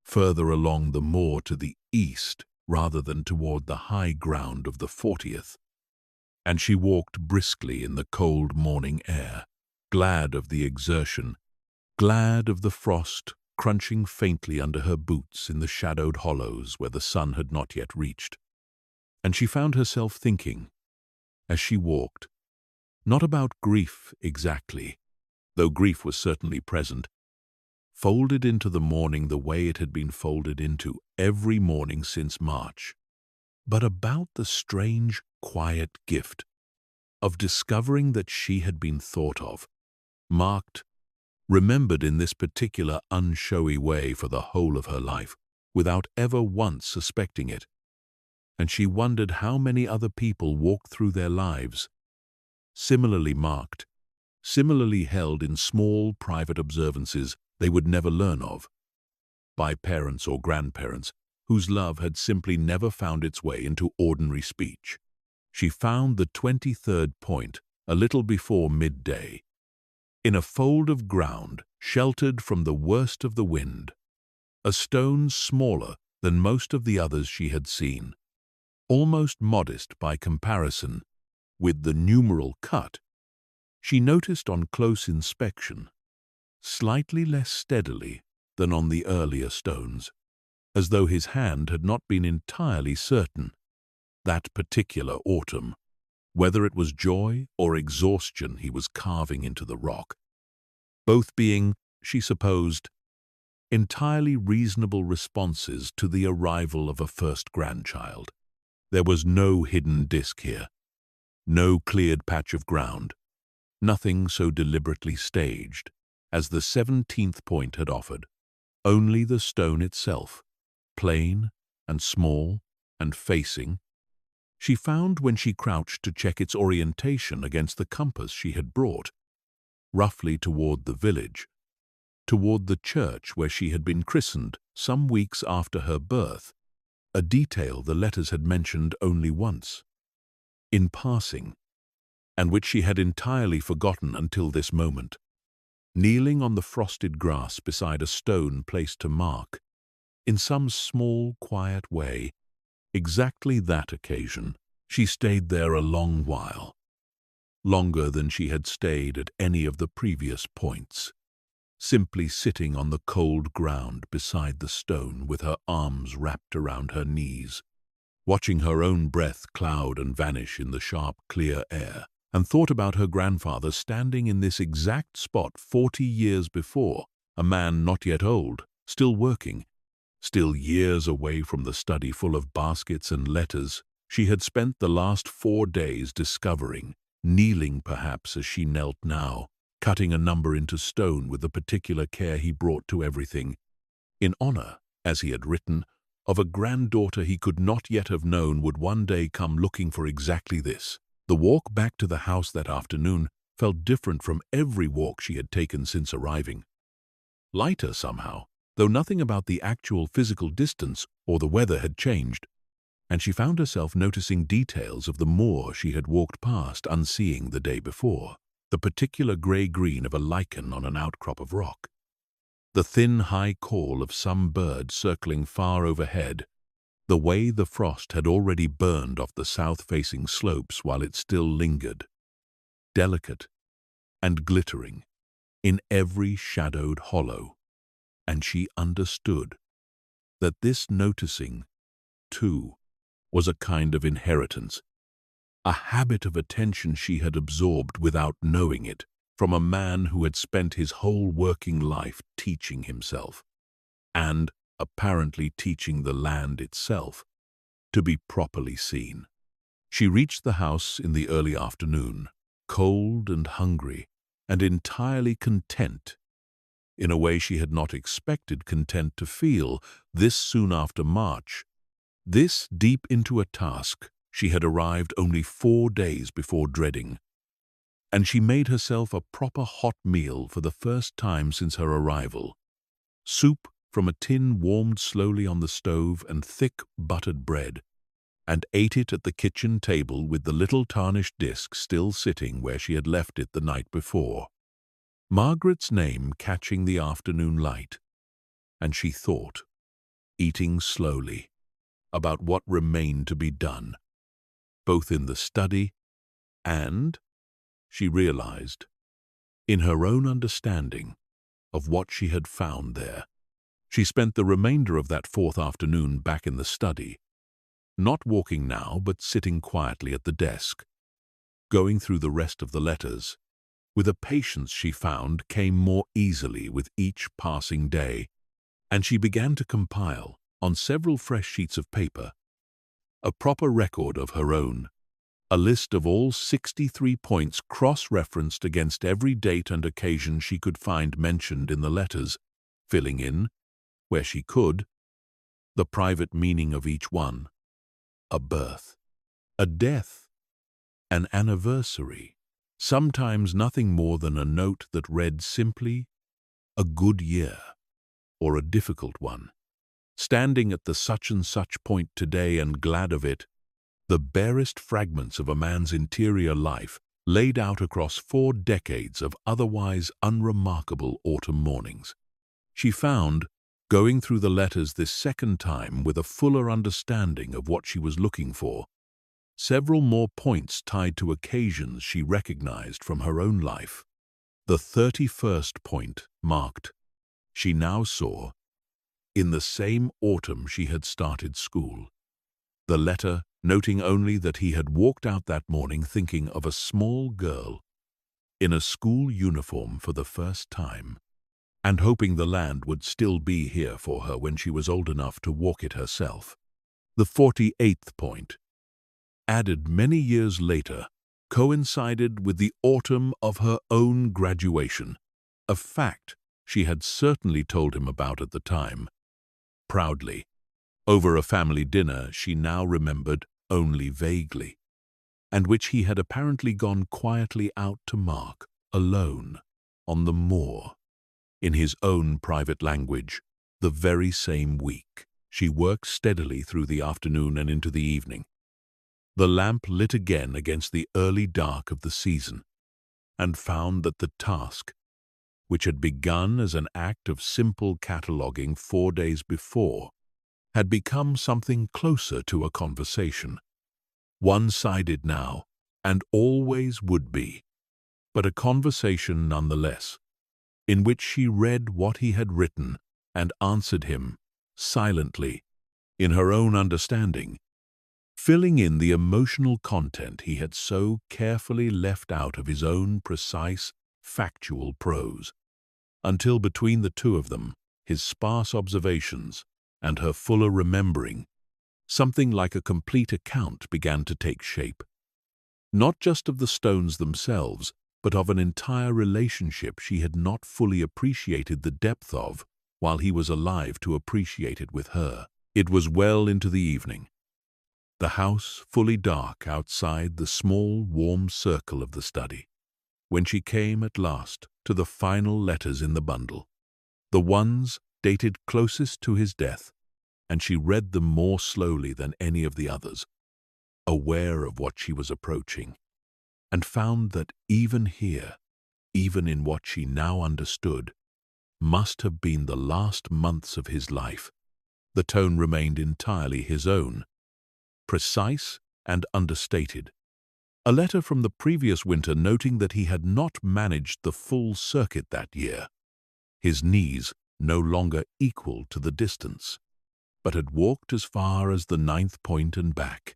further along the moor to the east rather than toward the high ground of the 40th. And she walked briskly in the cold morning air, glad of the exertion, glad of the frost crunching faintly under her boots in the shadowed hollows where the sun had not yet reached. And she found herself thinking, as she walked, not about grief exactly, though grief was certainly present, folded into the morning the way it had been folded into every morning since March, but about the strange, quiet gift of discovering that she had been thought of, marked, remembered in this particular unshowy way for the whole of her life, without ever once suspecting it. And she wondered how many other people walked through their lives, similarly marked, similarly held in small private observances they would never learn of, by parents or grandparents whose love had simply never found its way into ordinary speech. She found the 23rd point a little before midday, in a fold of ground sheltered from the worst of the wind, a stone smaller than most of the others she had seen, almost modest by comparison with the numeral cut, she noticed on close inspection, slightly less steadily than on the earlier stones, as though his hand had not been entirely certain, that particular autumn, whether it was joy or exhaustion he was carving into the rock, both being, she supposed, entirely reasonable responses to the arrival of a first grandchild. There was no hidden disk here, no cleared patch of ground, nothing so deliberately staged as the 17th point had offered, only the stone itself, plain and small and facing, she found when she crouched to check its orientation against the compass she had brought, roughly toward the village, toward the church where she had been christened some weeks after her birth, a detail the letters had mentioned only once, in passing, and which she had entirely forgotten until this moment. Kneeling on the frosted grass beside a stone placed to mark, in some small, quiet way, exactly that occasion, she stayed there a long while, longer than she had stayed at any of the previous points, simply sitting on the cold ground beside the stone with her arms wrapped around her knees, watching her own breath cloud and vanish in the sharp, clear air, and thought about her grandfather standing in this exact spot 40 years before, a man not yet old, still working, still years away from the study full of baskets and letters she had spent the last 4 days discovering, kneeling perhaps as she knelt now, cutting a number into stone with the particular care he brought to everything, in honor, as he had written, of a granddaughter he could not yet have known would one day come looking for exactly this. The walk back to the house that afternoon felt different from every walk she had taken since arriving. Lighter somehow, though nothing about the actual physical distance or the weather had changed, and she found herself noticing details of the moor she had walked past unseeing the day before. The particular grey-green of a lichen on an outcrop of rock, the thin high call of some bird circling far overhead, the way the frost had already burned off the south-facing slopes while it still lingered, delicate and glittering, in every shadowed hollow. And she understood that this noticing, too, was a kind of inheritance, a habit of attention she had absorbed without knowing it, from a man who had spent his whole working life teaching himself, and apparently teaching the land itself, to be properly seen. She reached the house in the early afternoon, cold and hungry, and entirely content, in a way she had not expected content to feel this soon after March, this deep into a task she had arrived only 4 days before dreading. And she made herself a proper hot meal for the first time since her arrival. Soup from a tin warmed slowly on the stove and thick buttered bread, and ate it at the kitchen table with the little tarnished disc still sitting where she had left it the night before. Margaret's name catching the afternoon light, and she thought, eating slowly, about what remained to be done, both in the study and, she realized, in her own understanding of what she had found there. She spent the remainder of that 4th afternoon back in the study, not walking now but sitting quietly at the desk, going through the rest of the letters, with a patience she found came more easily with each passing day, and she began to compile, on several fresh sheets of paper, a proper record of her own, a list of all 63 points cross-referenced against every date and occasion she could find mentioned in the letters, filling in, where she could, the private meaning of each one. A birth, a death, an anniversary, sometimes nothing more than a note that read simply, a good year, or a difficult one. Standing at the such-and-such point today and glad of it, the barest fragments of a man's interior life laid out across 4 decades of otherwise unremarkable autumn mornings. She found, going through the letters this second time with a fuller understanding of what she was looking for, several more points tied to occasions she recognized from her own life. The 31st point marked, she now saw, in the same autumn she had started school. The letter noting only that he had walked out that morning thinking of a small girl in a school uniform for the first time, and hoping the land would still be here for her when she was old enough to walk it herself. The 48th point, added many years later, coincided with the autumn of her own graduation, a fact she had certainly told him about at the time, proudly, over a family dinner she now remembered only vaguely, and which he had apparently gone quietly out to mark, alone, on the moor, in his own private language, the very same week. She worked steadily through the afternoon and into the evening, the lamp lit again against the early dark of the season, and found that the task, which had begun as an act of simple cataloguing 4 days before, had become something closer to a conversation, one-sided now, and always would be, but a conversation nonetheless, in which she read what he had written and answered him, silently, in her own understanding, filling in the emotional content he had so carefully left out of his own precise, factual prose, until between the two of them, his sparse observations and her fuller remembering, something like a complete account began to take shape, not just of the stones themselves, but of an entire relationship she had not fully appreciated the depth of while he was alive to appreciate it with her. It was well into the evening, the house fully dark outside the small, warm circle of the study, when she came at last to the final letters in the bundle, the ones dated closest to his death, and she read them more slowly than any of the others, aware of what she was approaching, and found that even here, even in what she now understood, must have been the last months of his life, the tone remained entirely his own, precise and understated. A letter from the previous winter noting that he had not managed the full circuit that year, his knees no longer equal to the distance, but had walked as far as the 9th point and back,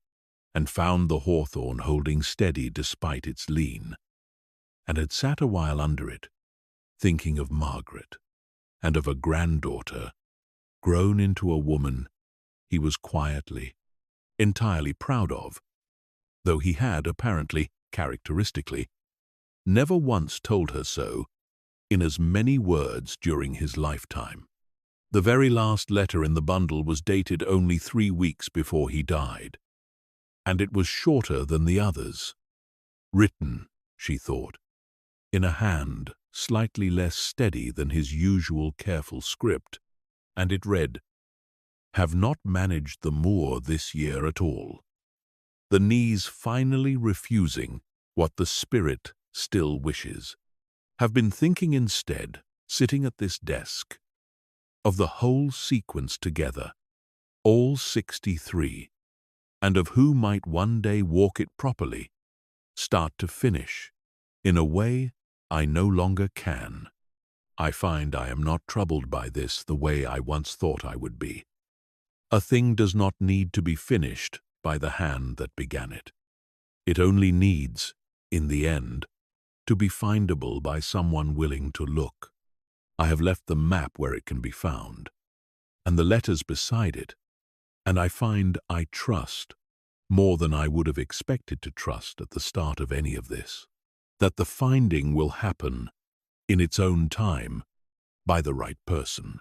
and found the hawthorn holding steady despite its lean, and had sat a while under it, thinking of Margaret, and of a granddaughter, grown into a woman he was quietly, entirely proud of, though he had apparently, characteristically, never once told her so in as many words during his lifetime. The very last letter in the bundle was dated only 3 weeks before he died, and it was shorter than the others, written, she thought, in a hand slightly less steady than his usual careful script, and it read, "Have not managed the moor this year at all. The knees finally refusing what the spirit still wishes. Have been thinking instead, sitting at this desk, of the whole sequence together, all 63, and of who might one day walk it properly, start to finish, in a way I no longer can. I find I am not troubled by this the way I once thought I would be. A thing does not need to be finished by the hand that began it. It only needs, in the end, to be findable by someone willing to look. I have left the map where it can be found, and the letters beside it, and I find I trust, more than I would have expected to trust at the start of any of this, that the finding will happen in its own time, by the right person,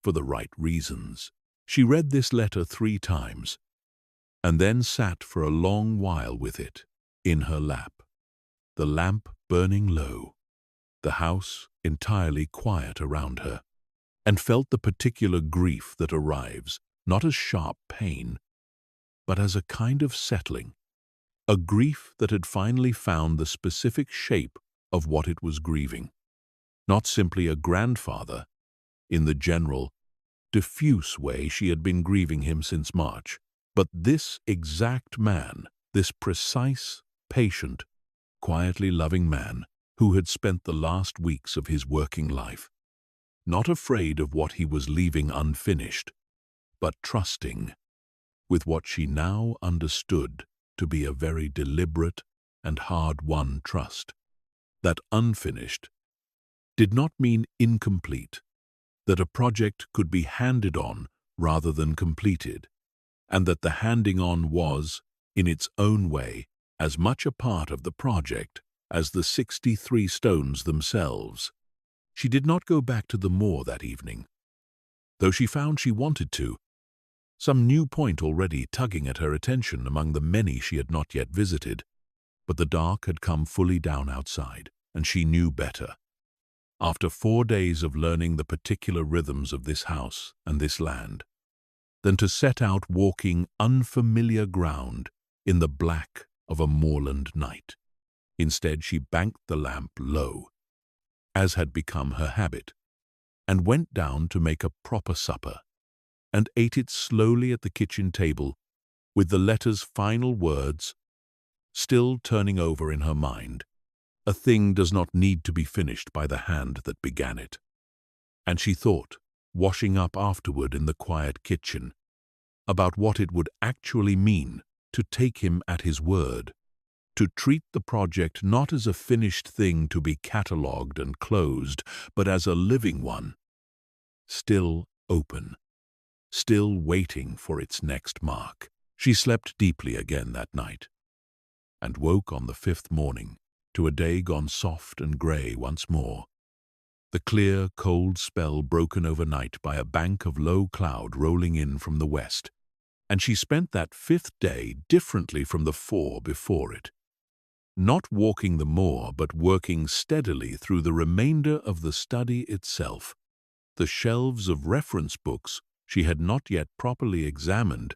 for the right reasons." She read this letter 3 times, and then sat for a long while with it in her lap, the lamp burning low, the house entirely quiet around her, and felt the particular grief that arrives, not as sharp pain, but as a kind of settling, a grief that had finally found the specific shape of what it was grieving. Not simply a grandfather, in the general, diffuse way she had been grieving him since March, but this exact man, this precise, patient, quietly loving man who had spent the last weeks of his working life, not afraid of what he was leaving unfinished, but trusting, with what she now understood to be a very deliberate and hard-won trust, that unfinished did not mean incomplete, that a project could be handed on rather than completed, and that the handing on was, in its own way, as much a part of the project as the 63 stones themselves. She did not go back to the moor that evening, though she found she wanted to, some new point already tugging at her attention among the many she had not yet visited. But the dark had come fully down outside, and she knew better. After 4 days of learning the particular rhythms of this house and this land, than to set out walking unfamiliar ground in the black of a moorland night. Instead, she banked the lamp low, as had become her habit, and went down to make a proper supper, and ate it slowly at the kitchen table, with the letter's final words still turning over in her mind. A thing does not need to be finished by the hand that began it. And she thought, washing up afterward in the quiet kitchen, about what it would actually mean to take him at his word, to treat the project not as a finished thing to be catalogued and closed, but as a living one, still open, still waiting for its next mark. She slept deeply again that night, and woke on the 5th morning to a day gone soft and grey once more, the clear, cold spell broken overnight by a bank of low cloud rolling in from the west, and she spent that fifth day differently from the four before it. Not walking the moor, but working steadily through the remainder of the study itself. The shelves of reference books she had not yet properly examined,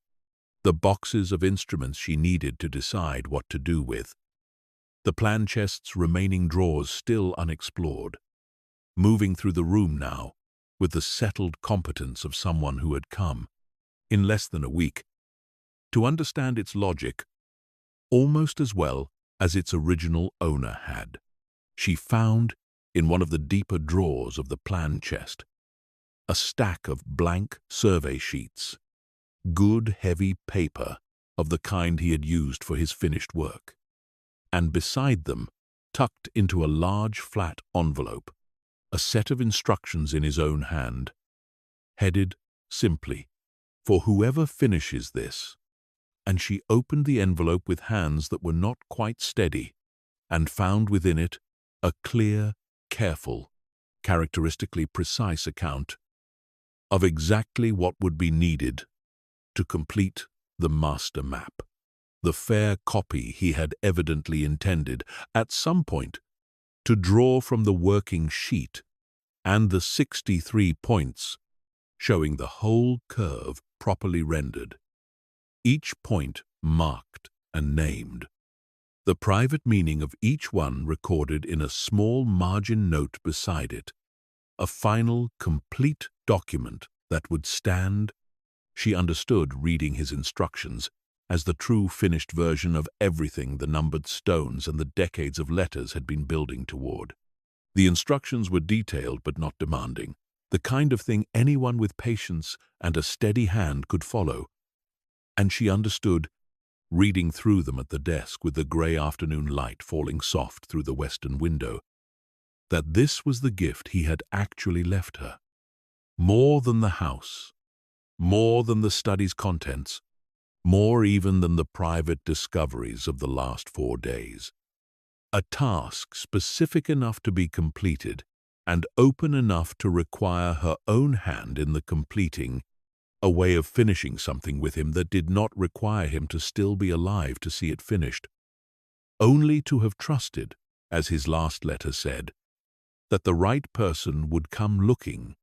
the boxes of instruments she needed to decide what to do with, the plan chest's remaining drawers still unexplored. Moving through the room now, with the settled competence of someone who had come, in less than a week, to understand its logic almost as well as its original owner had. She found, in one of the deeper drawers of the plan chest, a stack of blank survey sheets, good heavy paper of the kind he had used for his finished work, and beside them, tucked into a large flat envelope, a set of instructions in his own hand, headed simply, "For whoever finishes this," and she opened the envelope with hands that were not quite steady, and found within it a clear, careful, characteristically precise account of exactly what would be needed to complete the master map, the fair copy he had evidently intended, at some point, to draw from the working sheet, and the 63 points, showing the whole curve properly rendered, each point marked and named, the private meaning of each one recorded in a small margin note beside it, a final, complete document that would stand, she understood reading his instructions, as the true finished version of everything the numbered stones and the decades of letters had been building toward. The instructions were detailed but not demanding, the kind of thing anyone with patience and a steady hand could follow, and she understood, reading through them at the desk with the grey afternoon light falling soft through the western window, that this was the gift he had actually left her. More than the house, more than the study's contents, more even than the private discoveries of the last 4 days. A task specific enough to be completed and open enough to require her own hand in the completing, a way of finishing something with him that did not require him to still be alive to see it finished. Only to have trusted, as his last letter said, that the right person would come looking,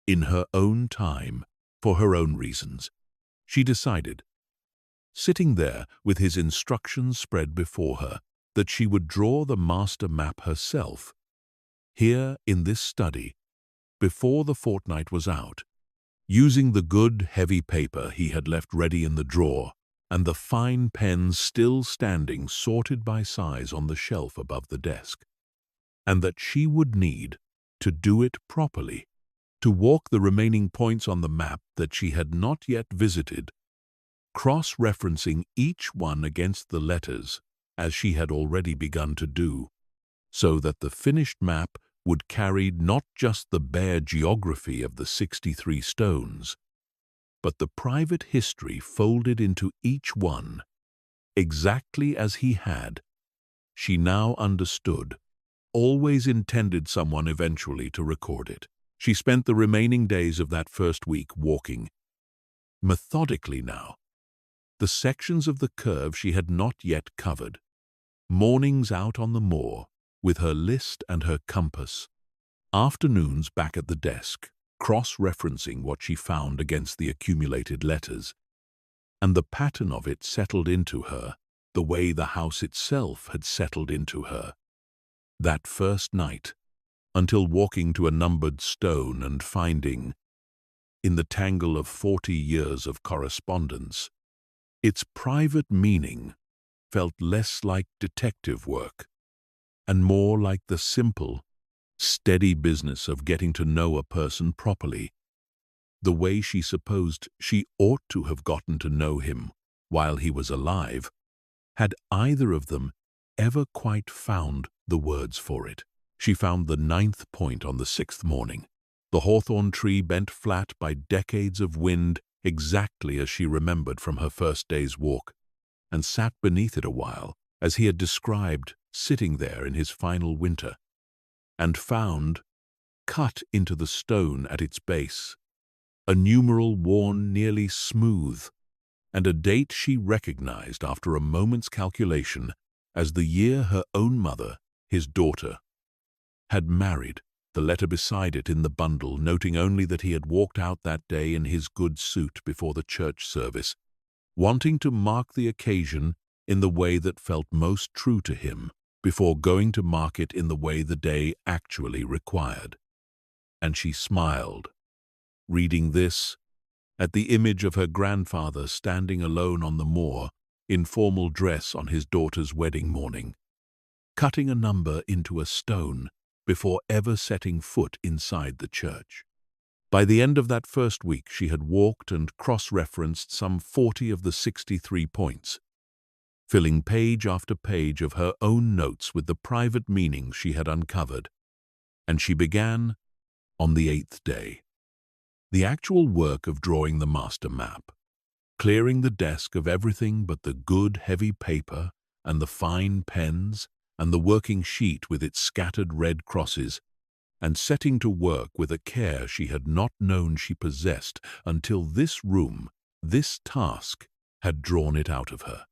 in her own time, for her own reasons. She decided, sitting there with his instructions spread before her, that she would draw the master map herself, here in this study, before the fortnight was out, using the good heavy paper he had left ready in the drawer and the fine pens still standing sorted by size on the shelf above the desk, and that she would need, to do it properly, to walk the remaining points on the map that she had not yet visited, cross-referencing each one against the letters, as she had already begun to do, so that the finished map would carry not just the bare geography of the 63 stones, but the private history folded into each one, exactly as he had, she now understood, always intended someone eventually to record it. She spent the remaining days of that first week walking, methodically now, the sections of the curve she had not yet covered, mornings out on the moor, with her list and her compass, afternoons back at the desk, cross-referencing what she found against the accumulated letters, and the pattern of it settled into her, the way the house itself had settled into her. That first night, until walking to a numbered stone and finding, in the tangle of 40 years of correspondence, its private meaning felt less like detective work and more like the simple, steady business of getting to know a person properly, the way she supposed she ought to have gotten to know him while he was alive, had either of them ever quite found the words for it. She found the 9th point on the 6th morning, the hawthorn tree bent flat by decades of wind exactly as she remembered from her first day's walk, and sat beneath it a while, as he had described, sitting there in his final winter, and found, cut into the stone at its base, a numeral worn nearly smooth, and a date she recognized after a moment's calculation as the year her own mother, his daughter, had married, the letter beside it in the bundle noting only that he had walked out that day in his good suit before the church service, wanting to mark the occasion in the way that felt most true to him before going to mark it in the way the day actually required. And she smiled, reading this, at the image of her grandfather standing alone on the moor in formal dress on his daughter's wedding morning, cutting a number into a stone before ever setting foot inside the church. By the end of that first week, she had walked and cross-referenced some 40 of the 63 points, filling page after page of her own notes with the private meanings she had uncovered, and she began on the 8th day. The actual work of drawing the master map, clearing the desk of everything but the good heavy paper and the fine pens and the working sheet with its scattered red crosses, and setting to work with a care she had not known she possessed until this room, this task, had drawn it out of her.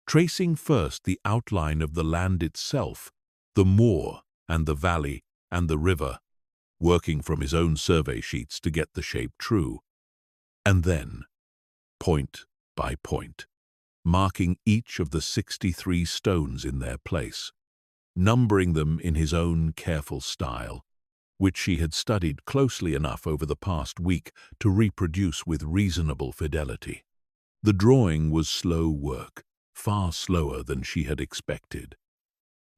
Tracing first the outline of the land itself, the moor and the valley and the river, working from his own survey sheets to get the shape true, and then, point by point, marking each of the 63 stones in their place, numbering them in his own careful style, which she had studied closely enough over the past week to reproduce with reasonable fidelity. The drawing was slow work, far slower than she had expected,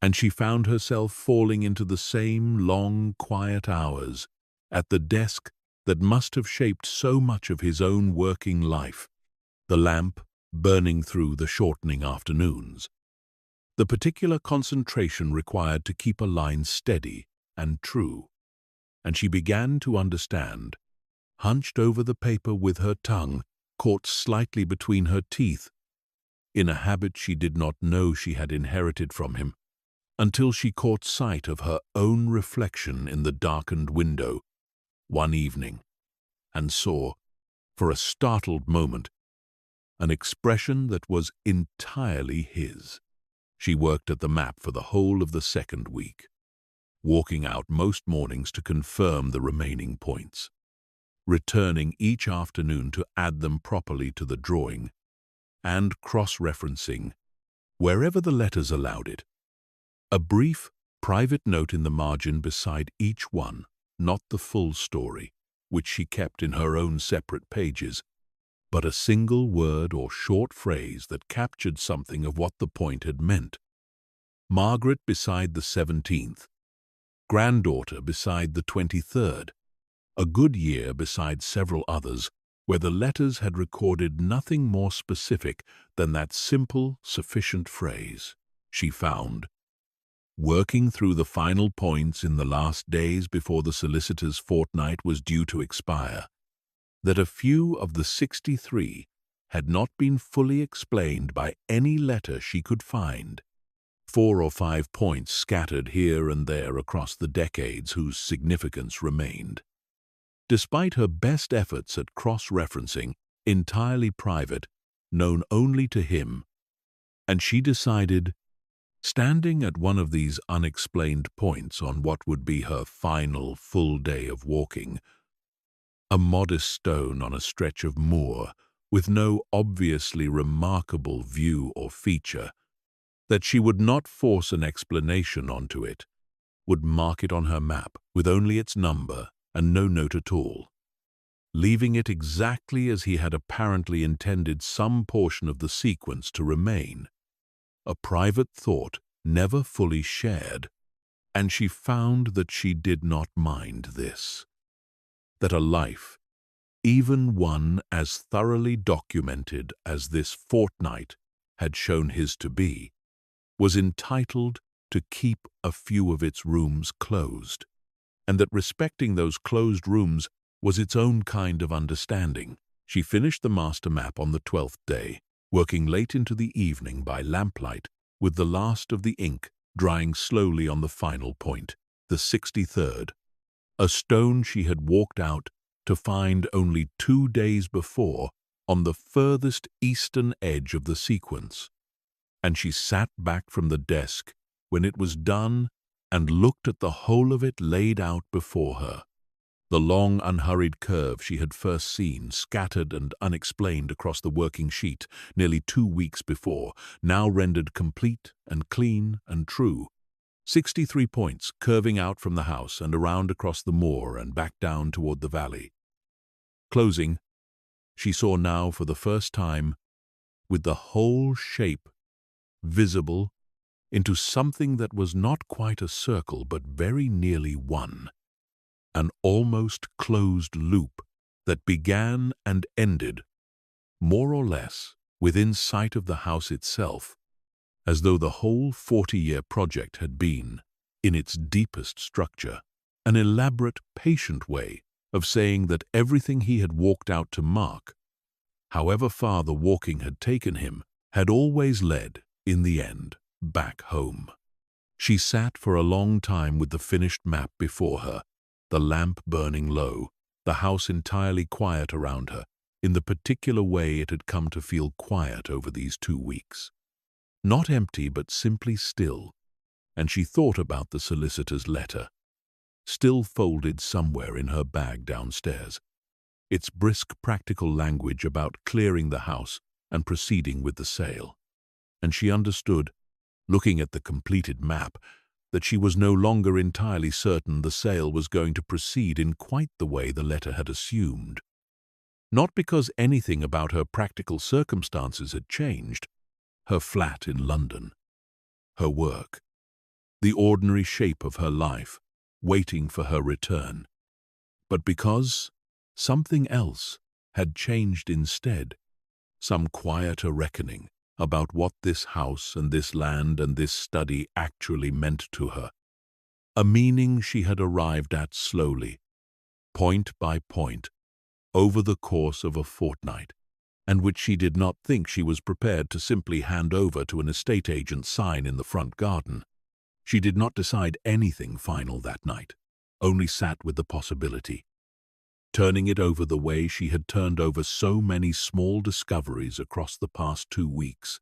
and she found herself falling into the same long, quiet hours at the desk that must have shaped so much of his own working life, the lamp burning through the shortening afternoons, the particular concentration required to keep a line steady and true, and she began to understand, hunched over the paper with her tongue caught slightly between her teeth, in a habit she did not know she had inherited from him, until she caught sight of her own reflection in the darkened window one evening, and saw, for a startled moment, an expression that was entirely his. She worked at the map for the whole of the second week, walking out most mornings to confirm the remaining points, returning each afternoon to add them properly to the drawing, and cross-referencing, wherever the letters allowed it, a brief, private note in the margin beside each one, not the full story, which she kept in her own separate pages, but a single word or short phrase that captured something of what the point had meant. Margaret beside the 17th, granddaughter beside the 23rd, a good year beside several others, where the letters had recorded nothing more specific than that simple, sufficient phrase. She found, working through the final points in the last days before the solicitor's fortnight was due to expire, that a few of the 63 had not been fully explained by any letter she could find, 4 or 5 points scattered here and there across the decades whose significance remained. Despite her best efforts at cross-referencing, entirely private, known only to him, and she decided, standing at one of these unexplained points on what would be her final full day of walking, a modest stone on a stretch of moor with no obviously remarkable view or feature, that she would not force an explanation onto it, would mark it on her map with only its number and no note at all, leaving it exactly as he had apparently intended some portion of the sequence to remain, a private thought never fully shared, and she found that she did not mind this, that a life, even one as thoroughly documented as this fortnight had shown his to be, was entitled to keep a few of its rooms closed, and that respecting those closed rooms was its own kind of understanding. She finished the master map on the 12th day, working late into the evening by lamplight, with the last of the ink drying slowly on the final point, the 63rd, a stone she had walked out to find only 2 days before on the furthest eastern edge of the sequence. And she sat back from the desk when it was done and looked at the whole of it laid out before her. The long, unhurried curve she had first seen, scattered and unexplained across the working sheet nearly 2 weeks before, now rendered complete and clean and true. 63 points curving out from the house and around across the moor and back down toward the valley. Closing, she saw now for the first time, with the whole shape visible, into something that was not quite a circle but very nearly one, an almost closed loop that began and ended, more or less, within sight of the house itself, as though the whole 40-year project had been, in its deepest structure, an elaborate, patient way of saying that everything he had walked out to mark, however far the walking had taken him, had always led, in the end, back home. She sat for a long time with the finished map before her, the lamp burning low, the house entirely quiet around her, in the particular way it had come to feel quiet over these 2 weeks. Not empty, but simply still, and she thought about the solicitor's letter, still folded somewhere in her bag downstairs, its brisk practical language about clearing the house and proceeding with the sale. And she understood, looking at the completed map, that she was no longer entirely certain the sale was going to proceed in quite the way the letter had assumed. Not because anything about her practical circumstances had changed, her flat in London, her work, the ordinary shape of her life, waiting for her return, but because something else had changed instead, some quieter reckoning about what this house and this land and this study actually meant to her, a meaning she had arrived at slowly, point by point, over the course of a fortnight, and which she did not think she was prepared to simply hand over to an estate agent's sign in the front garden. She did not decide anything final that night, only sat with the possibility, turning it over the way she had turned over so many small discoveries across the past 2 weeks.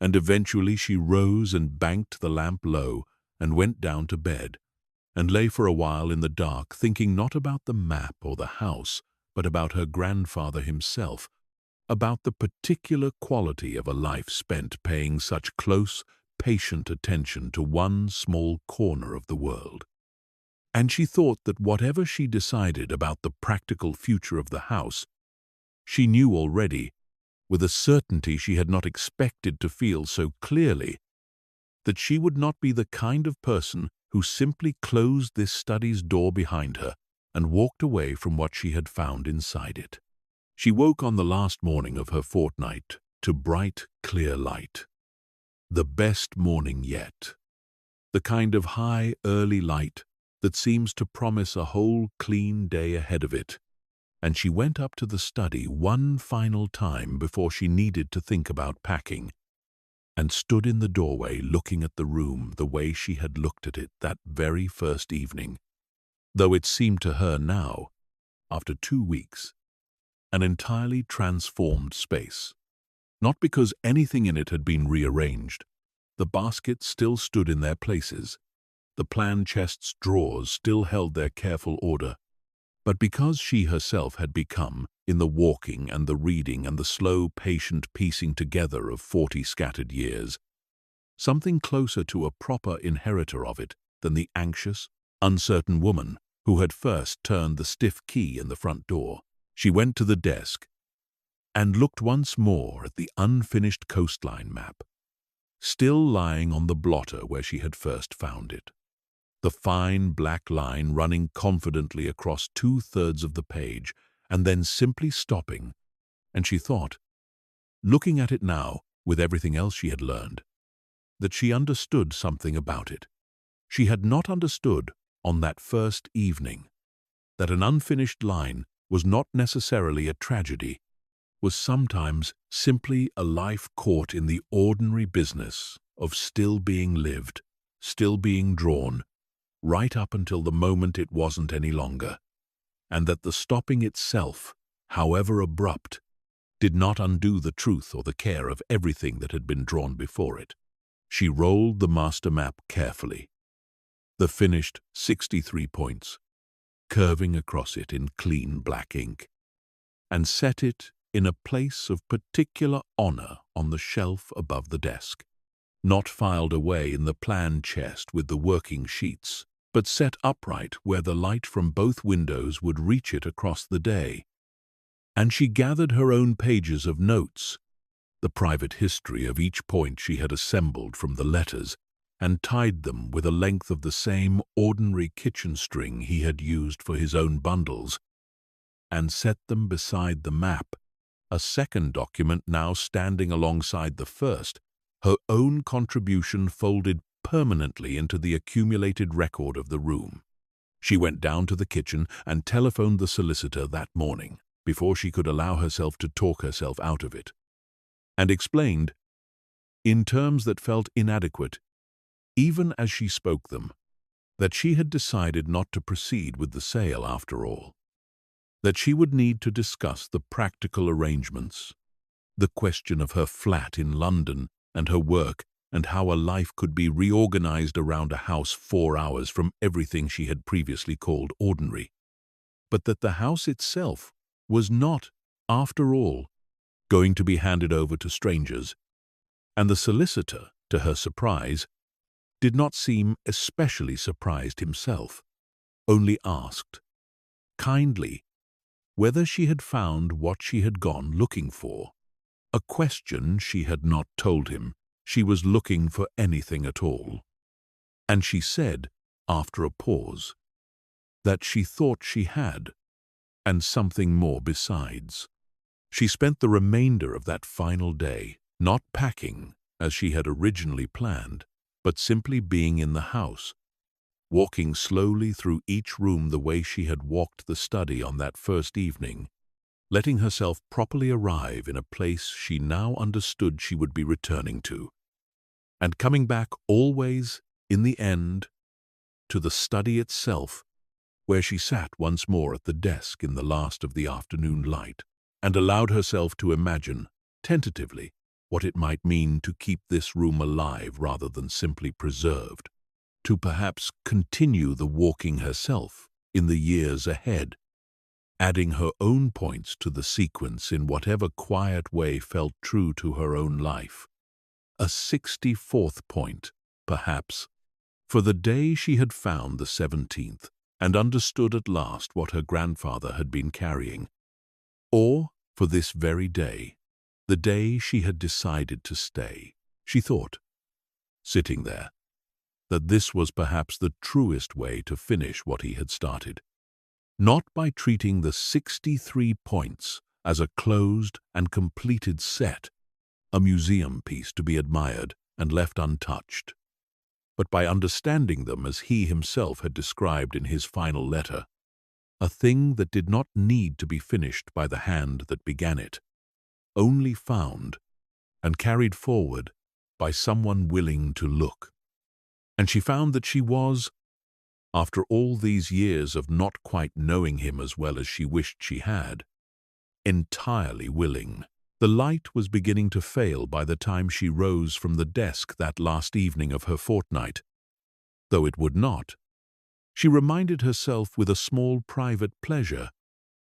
And eventually she rose and banked the lamp low and went down to bed, and lay for a while in the dark, thinking not about the map or the house, but about her grandfather himself, about the particular quality of a life spent paying such close, patient attention to one small corner of the world. And she thought that whatever she decided about the practical future of the house, she knew already, with a certainty she had not expected to feel so clearly, that she would not be the kind of person who simply closed this study's door behind her and walked away from what she had found inside it. She woke on the last morning of her fortnight to bright, clear light. The best morning yet. The kind of high, early light that seems to promise a whole clean day ahead of it. And she went up to the study one final time before she needed to think about packing, and stood in the doorway looking at the room the way she had looked at it that very first evening, though it seemed to her now, after 2 weeks, an entirely transformed space. Not because anything in it had been rearranged. The baskets still stood in their places. The plan chest's drawers still held their careful order, but because she herself had become, in the walking and the reading and the slow, patient piecing together of 40 scattered years, something closer to a proper inheritor of it than the anxious, uncertain woman who had first turned the stiff key in the front door. She went to the desk and looked once more at the unfinished coastline map, still lying on the blotter where she had first found it. The fine black line running confidently across 2/3 of the page, and then simply stopping, and she thought, looking at it now with everything else she had learned, that she understood something about it. She had not understood on that first evening that an unfinished line was not necessarily a tragedy, was sometimes simply a life caught in the ordinary business of still being lived, still being drawn, right up until the moment it wasn't any longer, and that the stopping itself, however abrupt, did not undo the truth or the care of everything that had been drawn before it. She rolled the master map carefully, the finished 63 points, curving across it in clean black ink, and set it in a place of particular honor on the shelf above the desk, not filed away in the plan chest with the working sheets, but set upright where the light from both windows would reach it across the day. And she gathered her own pages of notes, the private history of each point she had assembled from the letters, and tied them with a length of the same ordinary kitchen string he had used for his own bundles, and set them beside the map, a second document now standing alongside the first, her own contribution folded permanently into the accumulated record of the room. She went down to the kitchen and telephoned the solicitor that morning, before she could allow herself to talk herself out of it, and explained, in terms that felt inadequate, even as she spoke them, that she had decided not to proceed with the sale after all, that she would need to discuss the practical arrangements, the question of her flat in London and her work, and how a life could be reorganized around a house 4 hours from everything she had previously called ordinary, but that the house itself was not, after all, going to be handed over to strangers, and the solicitor, to her surprise, did not seem especially surprised himself, only asked, kindly, whether she had found what she had gone looking for, a question she had not told him she was looking for anything at all. And she said, after a pause, that she thought she had, and something more besides. She spent the remainder of that final day, not packing, as she had originally planned, but simply being in the house, walking slowly through each room the way she had walked the study on that first evening, letting herself properly arrive in a place she now understood she would be returning to, and coming back always, in the end, to the study itself, where she sat once more at the desk in the last of the afternoon light, and allowed herself to imagine, tentatively, what it might mean to keep this room alive rather than simply preserved, to perhaps continue the walking herself in the years ahead, adding her own points to the sequence in whatever quiet way felt true to her own life. A 64th point, perhaps, for the day she had found the 17th and understood at last what her grandfather had been carrying, or for this very day, the day she had decided to stay. She thought, sitting there, that this was perhaps the truest way to finish what he had started, not by treating the 63 points as a closed and completed set, a museum piece to be admired and left untouched, but by understanding them as he himself had described in his final letter, a thing that did not need to be finished by the hand that began it, only found and carried forward by someone willing to look. And she found that she was, after all these years of not quite knowing him as well as she wished she had, entirely willing. The light was beginning to fail by the time she rose from the desk that last evening of her fortnight, though it would not, she reminded herself with a small private pleasure,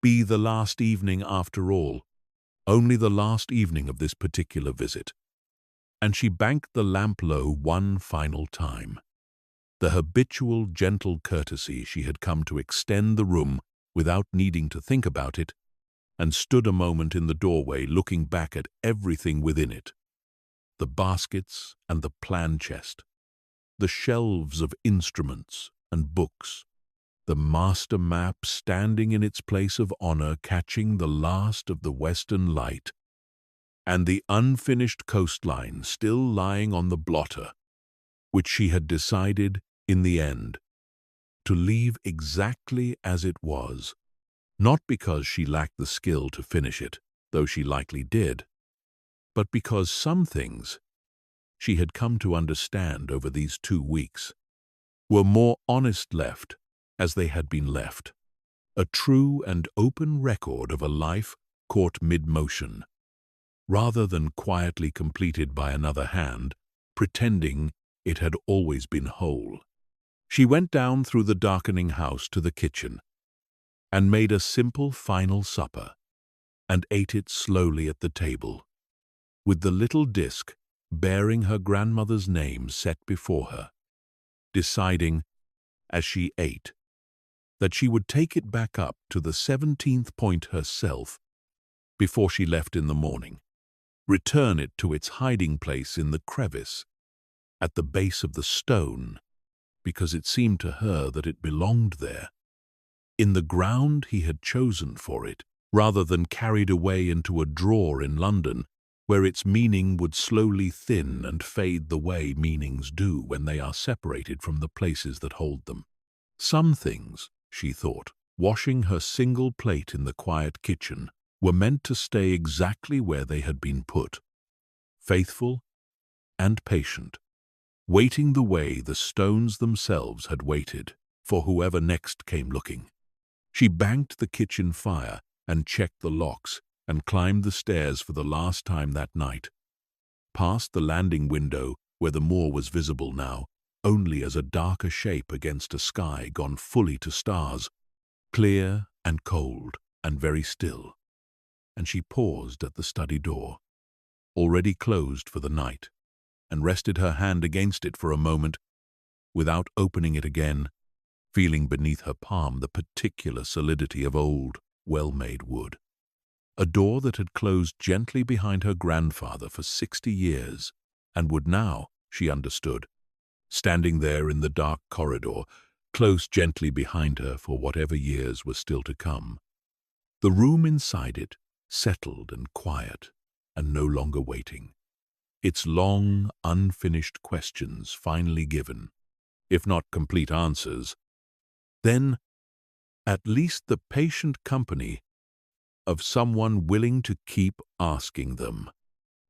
be the last evening after all, only the last evening of this particular visit. And she banked the lamp low one final time. The habitual gentle courtesy she had come to extend the room without needing to think about it, and stood a moment in the doorway looking back at everything within it, the baskets and the plan chest, the shelves of instruments and books, the master map standing in its place of honor catching the last of the western light, and the unfinished coastline still lying on the blotter, which she had decided, in the end, to leave exactly as it was, not because she lacked the skill to finish it, though she likely did, but because some things she had come to understand over these 2 weeks were more honest left as they had been left, a true and open record of a life caught mid-motion, rather than quietly completed by another hand, pretending it had always been whole. She went down through the darkening house to the kitchen and made a simple final supper, and ate it slowly at the table, with the little disk bearing her grandmother's name set before her, deciding, as she ate, that she would take it back up to the 17th point herself before she left in the morning, return it to its hiding place in the crevice at the base of the stone, because it seemed to her that it belonged there, in the ground he had chosen for it, rather than carried away into a drawer in London, where its meaning would slowly thin and fade the way meanings do when they are separated from the places that hold them. Some things, she thought, washing her single plate in the quiet kitchen, were meant to stay exactly where they had been put, faithful and patient, waiting the way the stones themselves had waited for whoever next came looking. She banked the kitchen fire and checked the locks and climbed the stairs for the last time that night, past the landing window where the moor was visible now, only as a darker shape against a sky gone fully to stars, clear and cold and very still. And she paused at the study door, already closed for the night, and rested her hand against it for a moment, without opening it again, feeling beneath her palm the particular solidity of old, well-made wood. A door that had closed gently behind her grandfather for 60 years, and would now, she understood, standing there in the dark corridor, close gently behind her for whatever years were still to come. The room inside it, settled and quiet, and no longer waiting. Its long, unfinished questions finally given, if not complete answers, then at least the patient company of someone willing to keep asking them.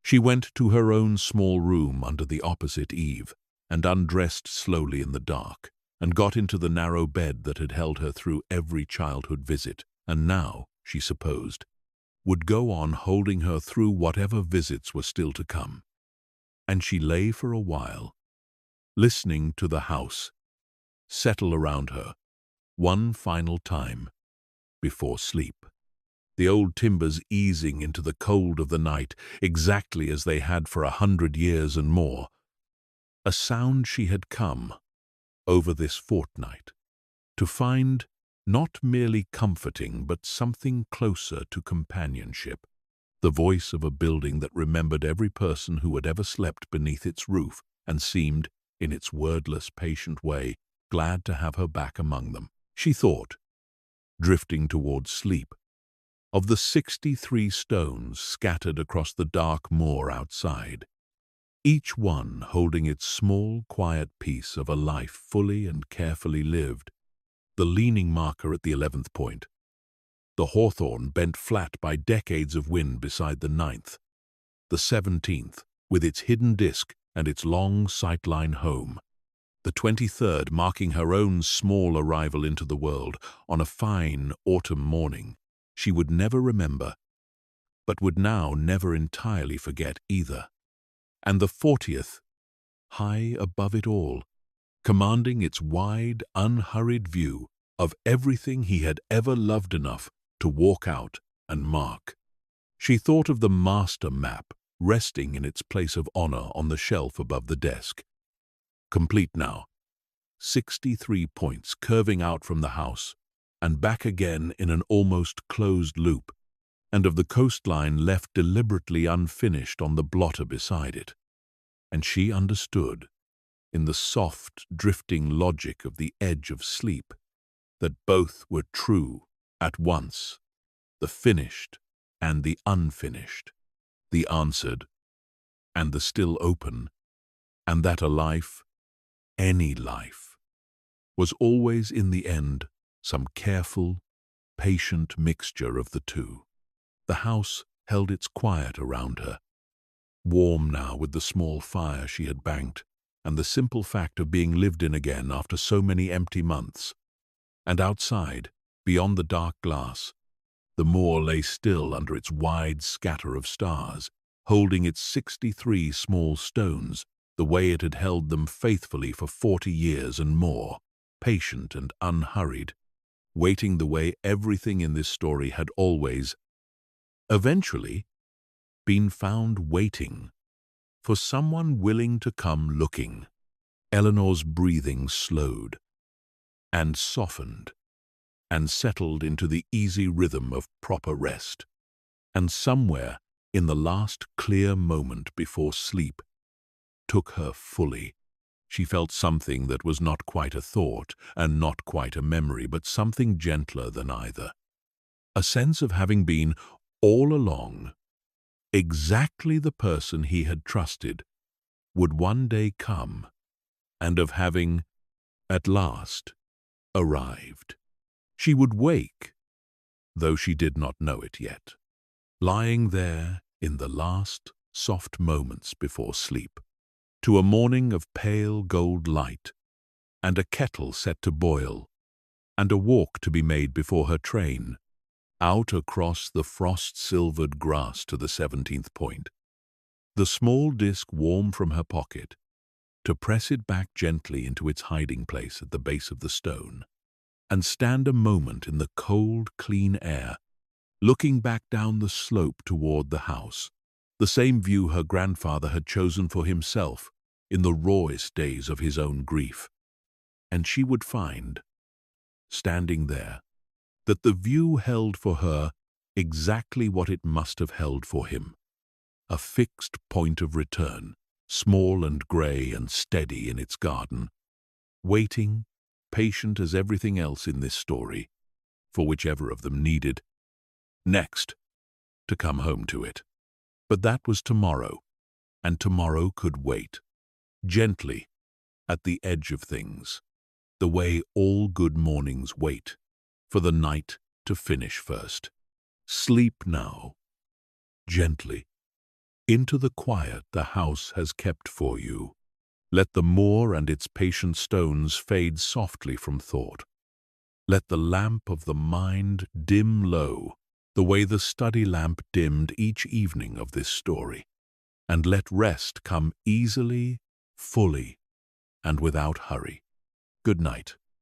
She went to her own small room under the opposite eave, and undressed slowly in the dark, and got into the narrow bed that had held her through every childhood visit, and now, she supposed, would go on holding her through whatever visits were still to come. And she lay for a while, listening to the house settle around her, one final time, before sleep. The old timbers easing into the cold of the night, exactly as they had for 100 years and more. A sound she had come, over this fortnight, to find not merely comforting but something closer to companionship, the voice of a building that remembered every person who had ever slept beneath its roof and seemed, in its wordless, patient way, glad to have her back among them. She thought, drifting towards sleep, of the 63 stones scattered across the dark moor outside, each one holding its small, quiet piece of a life fully and carefully lived, the leaning marker at the 11th point, the hawthorn bent flat by decades of wind beside the 9th, the 17th, with its hidden disk and its long sightline home, the 23rd marking her own small arrival into the world on a fine autumn morning she would never remember, but would now never entirely forget either, and the 40th, high above it all, commanding its wide, unhurried view of everything he had ever loved enough to walk out and mark. She thought of the master map resting in its place of honor on the shelf above the desk. Complete now, 63 points curving out from the house and back again in an almost closed loop, and of the coastline left deliberately unfinished on the blotter beside it. And she understood, in the soft, drifting logic of the edge of sleep, that both were true at once, the finished and the unfinished, the answered and the still open, and that a life, any life, was always in the end some careful, patient mixture of the two. The house held its quiet around her, warm now with the small fire she had banked, and the simple fact of being lived in again after so many empty months. And outside, beyond the dark glass, the moor lay still under its wide scatter of stars, holding its 63 small stones the way it had held them faithfully for 40 years and more, patient and unhurried, waiting the way everything in this story had always, eventually, been found waiting for someone willing to come looking. Eleanor's breathing slowed and softened and settled into the easy rhythm of proper rest. And somewhere in the last clear moment before sleep took her fully, she felt something that was not quite a thought and not quite a memory, but something gentler than either. A sense of having been, all along, exactly the person he had trusted would one day come, and of having, at last, arrived. She would wake, though she did not know it yet, lying there in the last soft moments before sleep, to a morning of pale gold light, and a kettle set to boil, and a walk to be made before her train, out across the frost-silvered grass to the 17th point, the small disk warm from her pocket, to press it back gently into its hiding place at the base of the stone, and stand a moment in the cold, clean air, looking back down the slope toward the house, the same view her grandfather had chosen for himself in the rawest days of his own grief. And she would find, standing there, that the view held for her exactly what it must have held for him, a fixed point of return, small and grey and steady in its garden, waiting, patient as everything else in this story, for whichever of them needed, next, to come home to it. But that was tomorrow, and tomorrow could wait, gently, at the edge of things, the way all good mornings wait, for the night to finish first. Sleep now, gently, into the quiet the house has kept for you. Let the moor and its patient stones fade softly from thought. Let the lamp of the mind dim low, the way the study lamp dimmed each evening of this story, and let rest come easily, fully, and without hurry. Good night.